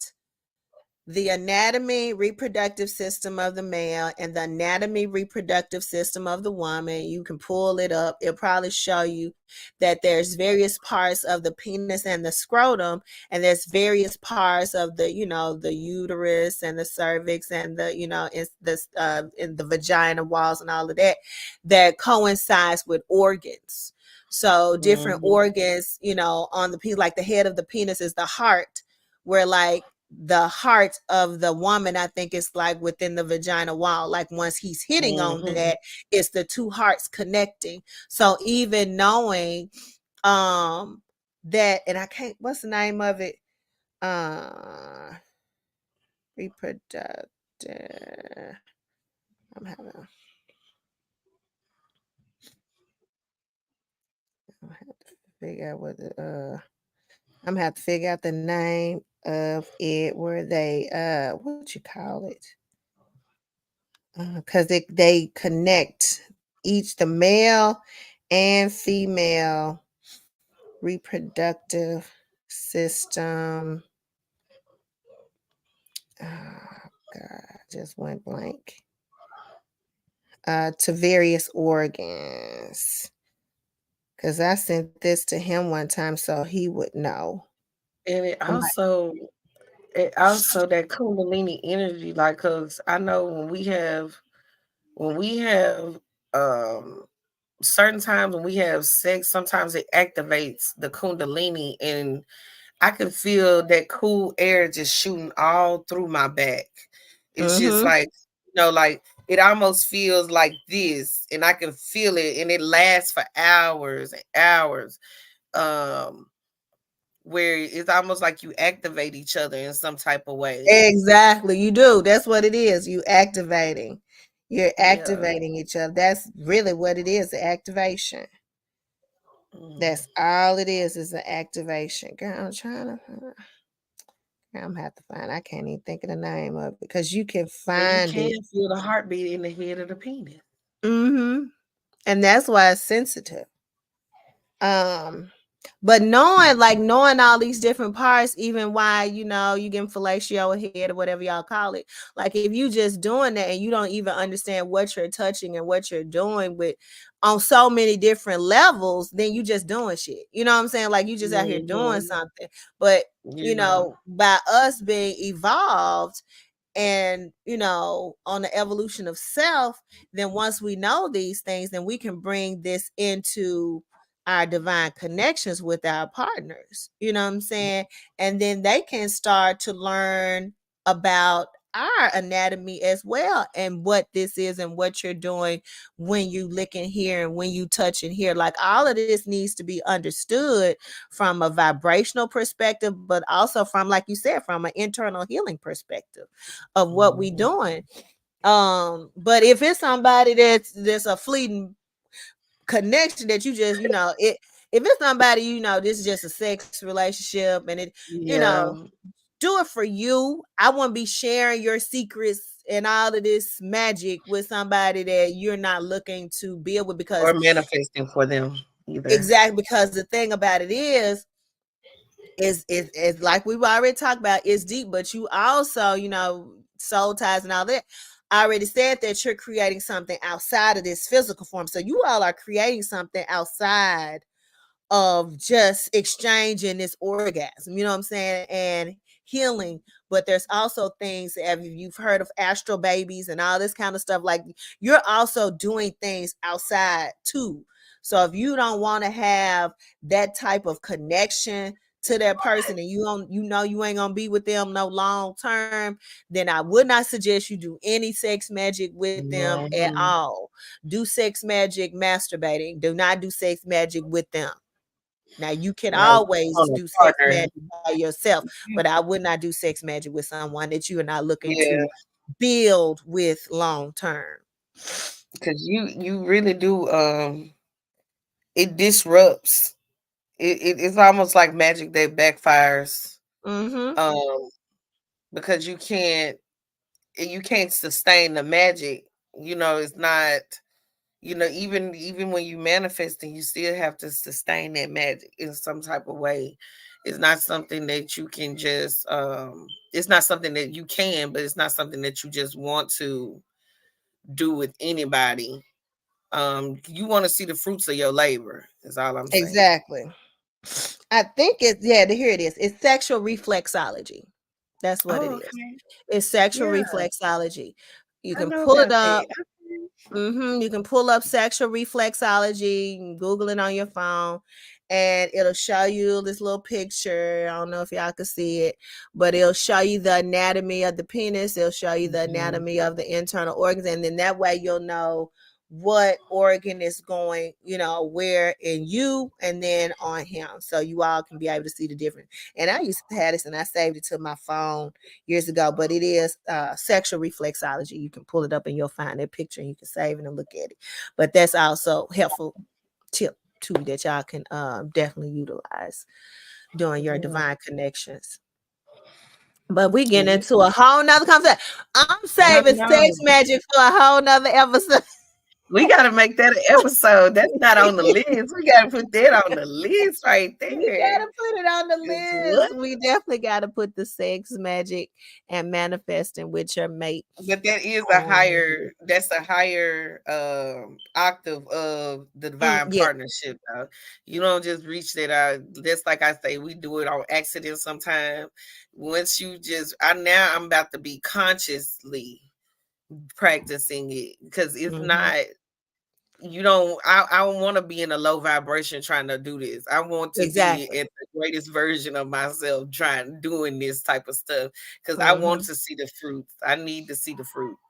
the anatomy reproductive system of the male and the anatomy reproductive system of the woman, you can pull it up. It'll probably show you that there's various parts of the penis and the scrotum, and there's various parts of the uterus and the cervix and in the vagina walls and all of that, that coincides with organs. So different Mhm. organs, on the penis, like the head of the penis is the heart, where like the heart of the woman, I think, is like within the vagina wall. Like once he's hitting on that, Mhm. it's the two hearts connecting. So even knowing that, and I can't, what's the name of it? Uh Reproductive. I'm having I have to figure out what I'm gonna have to figure out the name of it, where they what you call it, because they connect each, the male and female reproductive system. Oh God, just went blank. To various organs. Because I sent this to him one time so he would know. And I'm like, it also that kundalini energy, like, cause I know when we have um certain times when we have sex, sometimes it activates the kundalini, and I can feel that cool air just shooting all through my back. It's just mm-hmm. like, like it almost feels like this, and I can feel it, and it lasts for hours and hours. Um, where it's almost like you activate each other in some type of way. Exactly. You do. That's what it is. You activating. You're Yeah. activating each other. That's really what it is, the activation. Mm. That's all it is an activation. Girl, I'm trying to I'm gonna have to find, I can't even think of the name of it because you can And you find can it. feel the heartbeat in the head of the penis. Mm-hmm. And that's why it's sensitive. Um, but knowing all these different parts, even why you getting fellatio head or whatever y'all call it. Like if you just doing that and you don't even understand what you're touching and what you're doing with on so many different levels, then you just doing shit. You know what I'm saying? Like you just out here doing Mhm. something. But Yeah. by us being evolved and on the evolution of self, then once we know these things, then we can bring this into our divine connections with our partners, you know what I'm saying, and then they can start to learn about our anatomy as well, and what this is and what you're doing when you lick in here and when you touch in here. Like all of this needs to be understood from a vibrational perspective, but also from, like you said, from an internal healing perspective of what we Mhm. doing. But if it's somebody that's a fleeting connection that you just, if it's somebody, this is just a sex relationship and it, Yeah. do it for you. I wouldn't be sharing your secrets and all of this magic with somebody that you're not looking to build with, Or because manifesting for them either. exactly, because the thing about it is like we've already talked about, it's deep, but you also, soul ties and all that. I already said that you're creating something outside of this physical form. So you all are creating something outside of just exchanging this orgasm, you know what I'm saying, and healing. But there's also things, if you've heard of astral babies and all this kind of stuff, like you're also doing things outside too. So if you don't want to have that type of connection to that person and you know you ain't gonna be with them no long term, then I would not suggest you do any sex magic with them at Mhm. all. Do sex magic masturbating. Do not do sex magic with them. Now you can Now you always want do a sex partner. magic by yourself, You but I would not do sex magic with someone that you are not looking Yeah, to build with long term. because you really do, it disrupts. It's almost like magic that backfires, Mhm. um, because you can't sustain the magic. It's not, even when you manifesting, you still have to sustain that magic in some type of way. It's not something that you can just it's not something that you can, but it's not something that you just want to do with anybody. You want to see the fruits of your labor, is all I'm saying. Exactly. I think it's yeah, here it is. It's sexual reflexology. That's what it Oh, is. okay. It's sexual Yeah, reflexology. You I can know pull it about that. up. Okay. You can pull up sexual reflexology, you can Google it on your phone, and it'll show you this little picture. I don't know if y'all can see it, but it'll show you the anatomy of the penis. It'll show you the Mhm. anatomy of the internal organs, and then that way you'll know what organ is going, where in you and then on him. So you all can be able to see the difference. And I used to have this and I saved it to my phone years ago, but it is sexual reflexology. You can pull it up and you'll find that picture and you can save it and look at it. But that's also helpful tip too that y'all can definitely utilize during your Mhm. divine connections. But we getting Yeah, into a whole nother conversation. I'm I saving sex know. magic for a whole nother episode. We gotta make that an episode. That's not on the list. We gotta put that on the list right We there. gotta put it on the 'Cause what? list. We definitely gotta put the sex magic and manifesting with your mate But that is a on. higher. That's a higher octave of the divine Yeah, partnership. Though. You don't just reach that out. That's like I say, we do it on accident sometimes. Once you just, I'm about to be consciously practicing it because it's hmm not. You don't. I don't want to be in a low vibration trying to do this. I want to be exactly. at the greatest version of myself trying doing this type of stuff because I want hmm to see the fruits. I need to see the fruits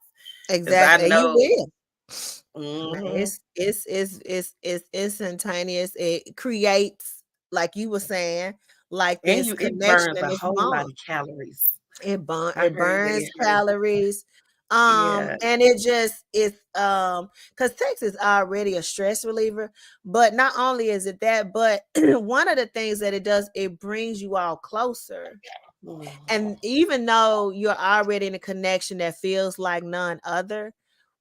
because I Exactly, and you know. will. Man, Mhm. it's instantaneous. It creates, like you were saying, like And this it connection burns and a this whole lot bond. of calories. I It heard that burns it hurts. calories. Yeah. And it just it's because sex is already a stress reliever, but not only is it that, but one of the things that it does, it brings you all closer. Mhm. And even though you're already in a connection that feels like none other,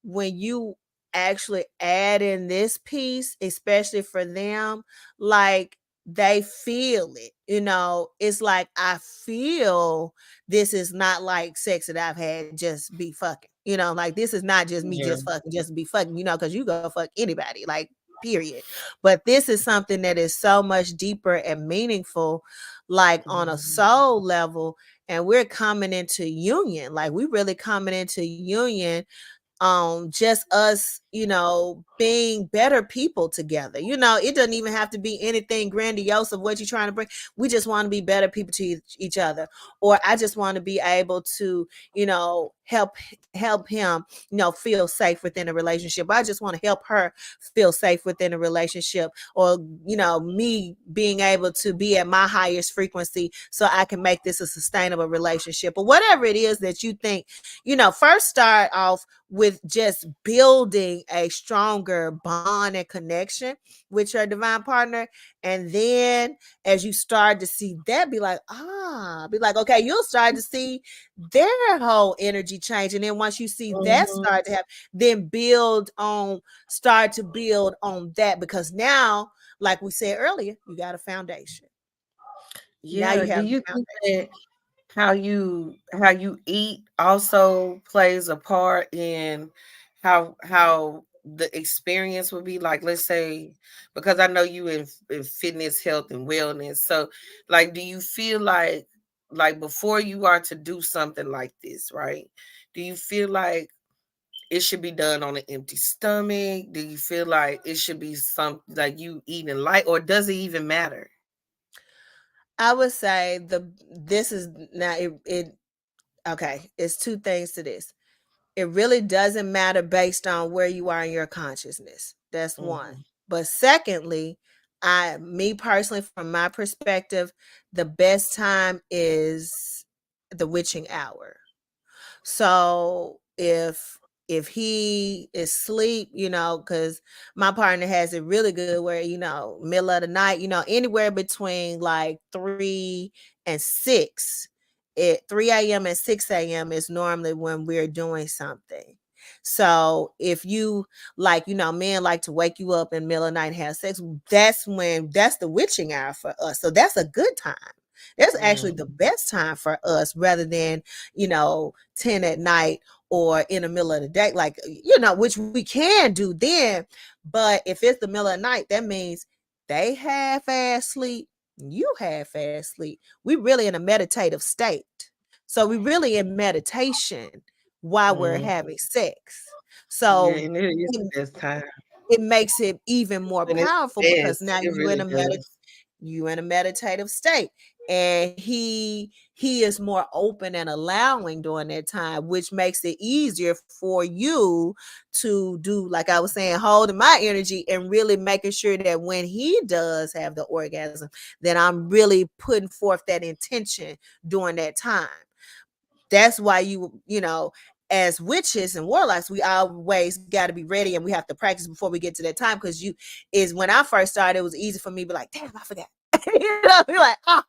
when you actually add in this piece, especially for them, like they feel it, it's like I feel this is not like sex that I've had just be fucking, like this is not just me Yeah. just fucking, just be fucking, because you go fuck anybody, like, period. But this is something that is so much deeper and meaningful, like on a Mhm. soul level, and we're coming into union, like we really coming into union, just us, being better people together. It doesn't even have to be anything grandiose of what you're trying to bring. We just want to be better people to each other. Or I just want to be able to, help him, feel safe within a relationship. I just want to help her feel safe within a relationship. Or, me being able to be at my highest frequency so I can make this a sustainable relationship, or whatever it is that you think. First start off with just building a stronger bond and connection with your divine partner. And then as you start to see that, be like, okay, you'll start to see their whole energy change. And then once you see that Mhm. start to happen, then start to build on that. Because now, like we said earlier, you got a foundation. Now Yeah. you Do have the you think foundation. that how you eat also plays a part in how the experience would be, like, let's say, because I know you in fitness, health, and wellness, so, like, do you feel like before you are to do something like this, right, do you feel like it should be done on an empty stomach? Do you feel like it should be some like you eating light, or does it even matter? I would say this is now it okay, it's two things to this. It really doesn't matter based on where you are in your consciousness. That's one. Mhm. But secondly, me personally, from my perspective, the best time is the witching hour. So if he is asleep, because my partner has it really good where, middle of the night, anywhere between like 3 and 6, 3 a.m. and 6 a.m. is normally when we're doing something. So if you like, men like to wake you up in the middle of the night and have sex, that's the witching hour for us. So that's a good time. That's actually the Mhm. best time for us rather than, 10 at night or in the middle of the day, like, which we can do then. But if it's the middle of the night, that means they half ass sleep, you half ass sleep. We really in a meditative state. So we really in meditation while we're Mhm. having sex. Yeah, So and it is the it, best time. it makes it even more And it's powerful the because best. now It really does. you in a meditative state, and he is more open and allowing during that time, which makes it easier for you to do, like I was saying, holding my energy and really making sure that when he does have the orgasm, that I'm really putting forth that intention during that time. That's why as witches and warlocks, we always got to be ready and we have to practice before we get to that time. Because when I first started, it was easy for me to be like, damn, I forgot. Be like, I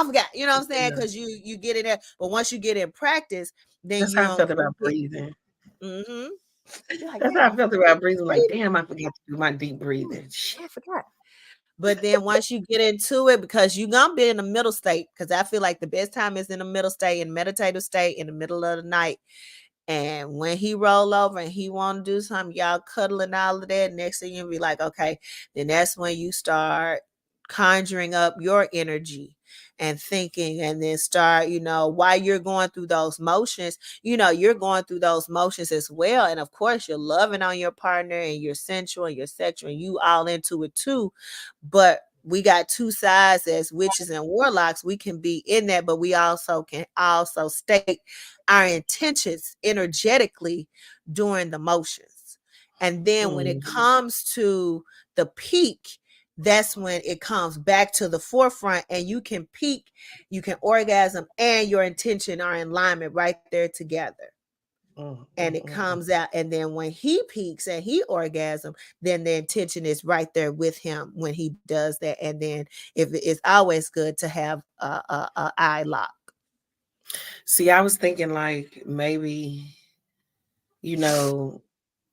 forgot. You know what I'm saying? Yeah. Because you get in there, but once you get in practice, then That's you how I don't felt about get. breathing. Mm-hmm. You're like, That's how damn, I felt about breathing. Like, breathing. damn, I forgot to do my deep breathing. Shit. I forgot. But then once you get into it, because you're gonna be in the middle state, because I feel like the best time is in the middle state, in meditative state, in the middle of the night. And when he roll over and he want to do something, y'all cuddling all of that. Next thing you'll be like, okay, then that's when you start conjuring up your energy and thinking, and then start, while you're going through those motions, you're going through those motions as well. And of course, you're loving on your partner and you're sensual and you're sexual and you all into it too. But we got two sides as witches and warlocks. We can be in that, but we also can also state our intentions energetically during the motions. And then when it Mhm. comes to the peak, that's when it comes back to the forefront and you can peak, you can orgasm, and your intention are in alignment right there together. Mm, And mm, it mm, mm. comes out, and then when he peaks and he orgasm, then the intention is right there with him when he does that. And then if it's always good to have a eye lock. See, I was thinking like maybe, you know,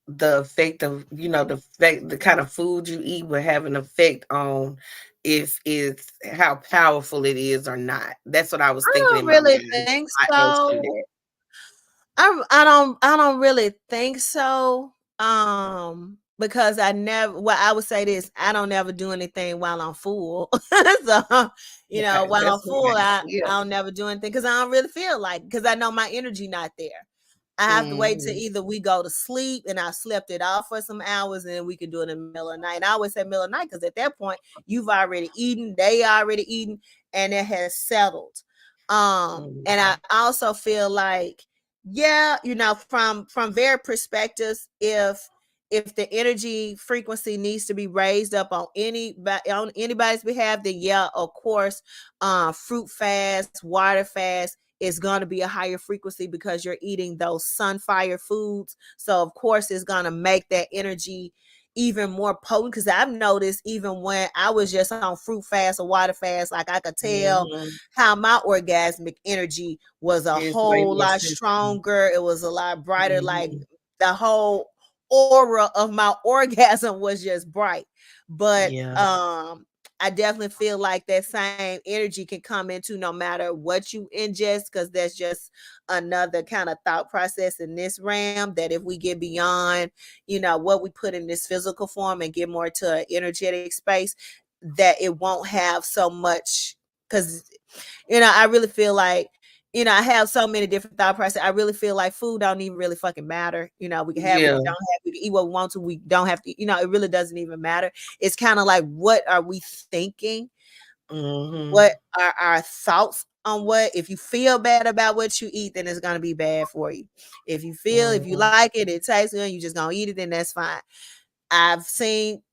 the effect of, the kind of food you eat will have an effect on if it's how powerful it is or not. That's what I was I thinking don't in my really mind. think I asked you so. that. I don't really think so. Because I would say this, I don't ever do anything while I'm full. So, Okay, while I'm that's full, okay. I Yeah. I'll never do anything because I don't really feel like, because I know my energy not there. I have to wait till Mhm. either we go to sleep and I slept it off for some hours, and then we can do it in the middle of the night. And I always say middle of the night because at that point you've already eaten, they already eaten, and it has settled. And I Mhm. also feel like, yeah, from their perspectives, if the energy frequency needs to be raised up on anybody's behalf, then yeah, of course, fruit fast, water fast is going to be a higher frequency because you're eating those sunfire foods. So of course it's going to make that energy even more potent, because I've noticed even when I was just on fruit fast or water fast, like I could tell Mhm. how my orgasmic energy was a It's way whole more lot sensitive. stronger. It was a lot brighter. Like Mhm. the whole aura of my orgasm was just bright. But Yeah. I definitely feel like that same energy can come into no matter what you ingest, because that's just another kind of thought process in this realm, that if we get beyond, what we put in this physical form and get more to an energetic space, that it won't have so much. Because I really feel like, I have so many different thought processes. I really feel like food don't even really fucking matter. We can have, we Yeah. can don't have, we can eat what we want to, we don't have to, it really doesn't even matter. It's kind of like, what are we thinking? Mhm. What our thoughts on what, if you feel bad about what you eat, then it's gonna be bad for you. If you Mhm. like it, it tastes good, you just gonna eat it, then that's fine. I've seen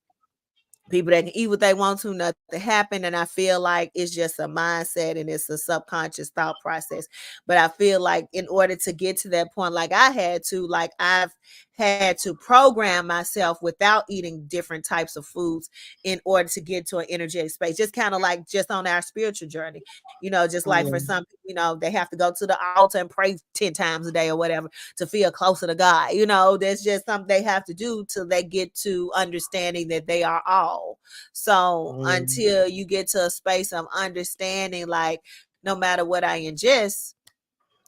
people that can eat what they want to, nothing happened. And I feel like it's just a mindset and it's a subconscious thought process. But I feel like in order to get to that point, like I had to, like I've had to program myself without eating different types of foods in order to get to an energetic space. Just kind of like just on our spiritual journey, just like for Mm. some people, they have to go to the altar and pray 10 times a day or whatever to feel closer to God. That's just something they have to do till they get to understanding that they are all. So Mm. until you get to a space of understanding, like no matter what I ingest,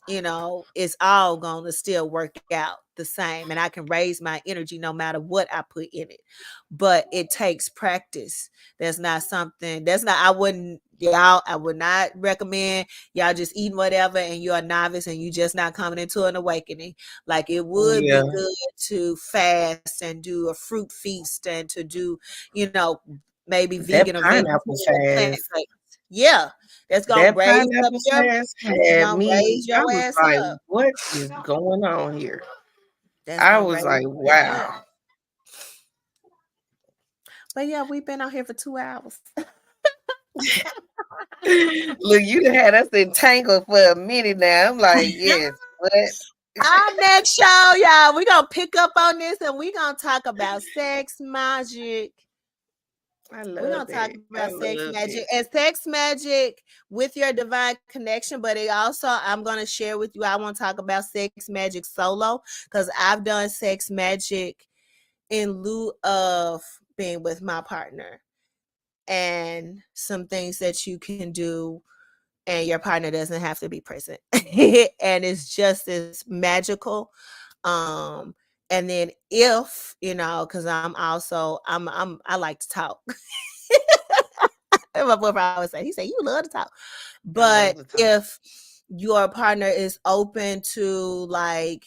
it's all going to still work out the same. And I can raise my energy no matter what I put in it. But it takes practice. That's not something, I would not recommend y'all just eating whatever and you're a novice and you just not coming into an awakening. Like it would Yeah, be good to fast and do a fruit feast and to do, maybe that vegan or pineapple vegetarian plant fast, based. Yeah, that's gonna that raise up pineapple your fast it's had gonna me. raise I your was ass like, up. "What is going on here?" That's I gonna was raise like, your ass up. "Wow." But yeah, we've been out here for 2 hours. Look, you done had us entangled for a minute now. I'm like, yes, what? Our next show, y'all, we're gonna pick up on this and we're gonna talk about sex magic. I We're love gonna talk it. about I sex love magic it. and sex magic with your divine connection. But it also, I'm gonna share with you. I want to talk about sex magic solo because I've done sex magic in lieu of being with my partner, and some things that you can do and your partner doesn't have to be present. And it's just as magical. um and then if because I like to talk. My boyfriend always say, he said you love to talk. I But love the talk. if your partner is open to, like,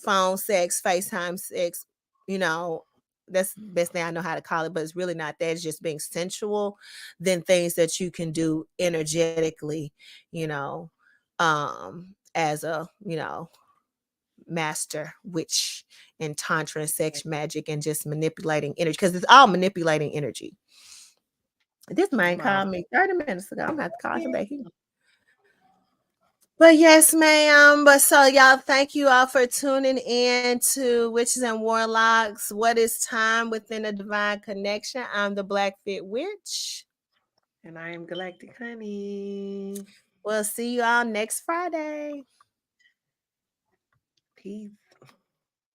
phone sex, FaceTime sex, you know, that's the best thing I know how to call it, but it's really not that. It's just being sensual, then things that you can do energetically, as a, master witch in tantra and sex magic and just manipulating energy, because it's all manipulating energy. This man Wow. called me 30 minutes ago. I'm gonna have to call him back. But yes, ma'am. But so y'all, thank you all for tuning in to Witches and Warlocks. What is time within a divine connection? I'm the Black Fit Witch. And I am Galactic Honey. We'll see you all next Friday. Peace.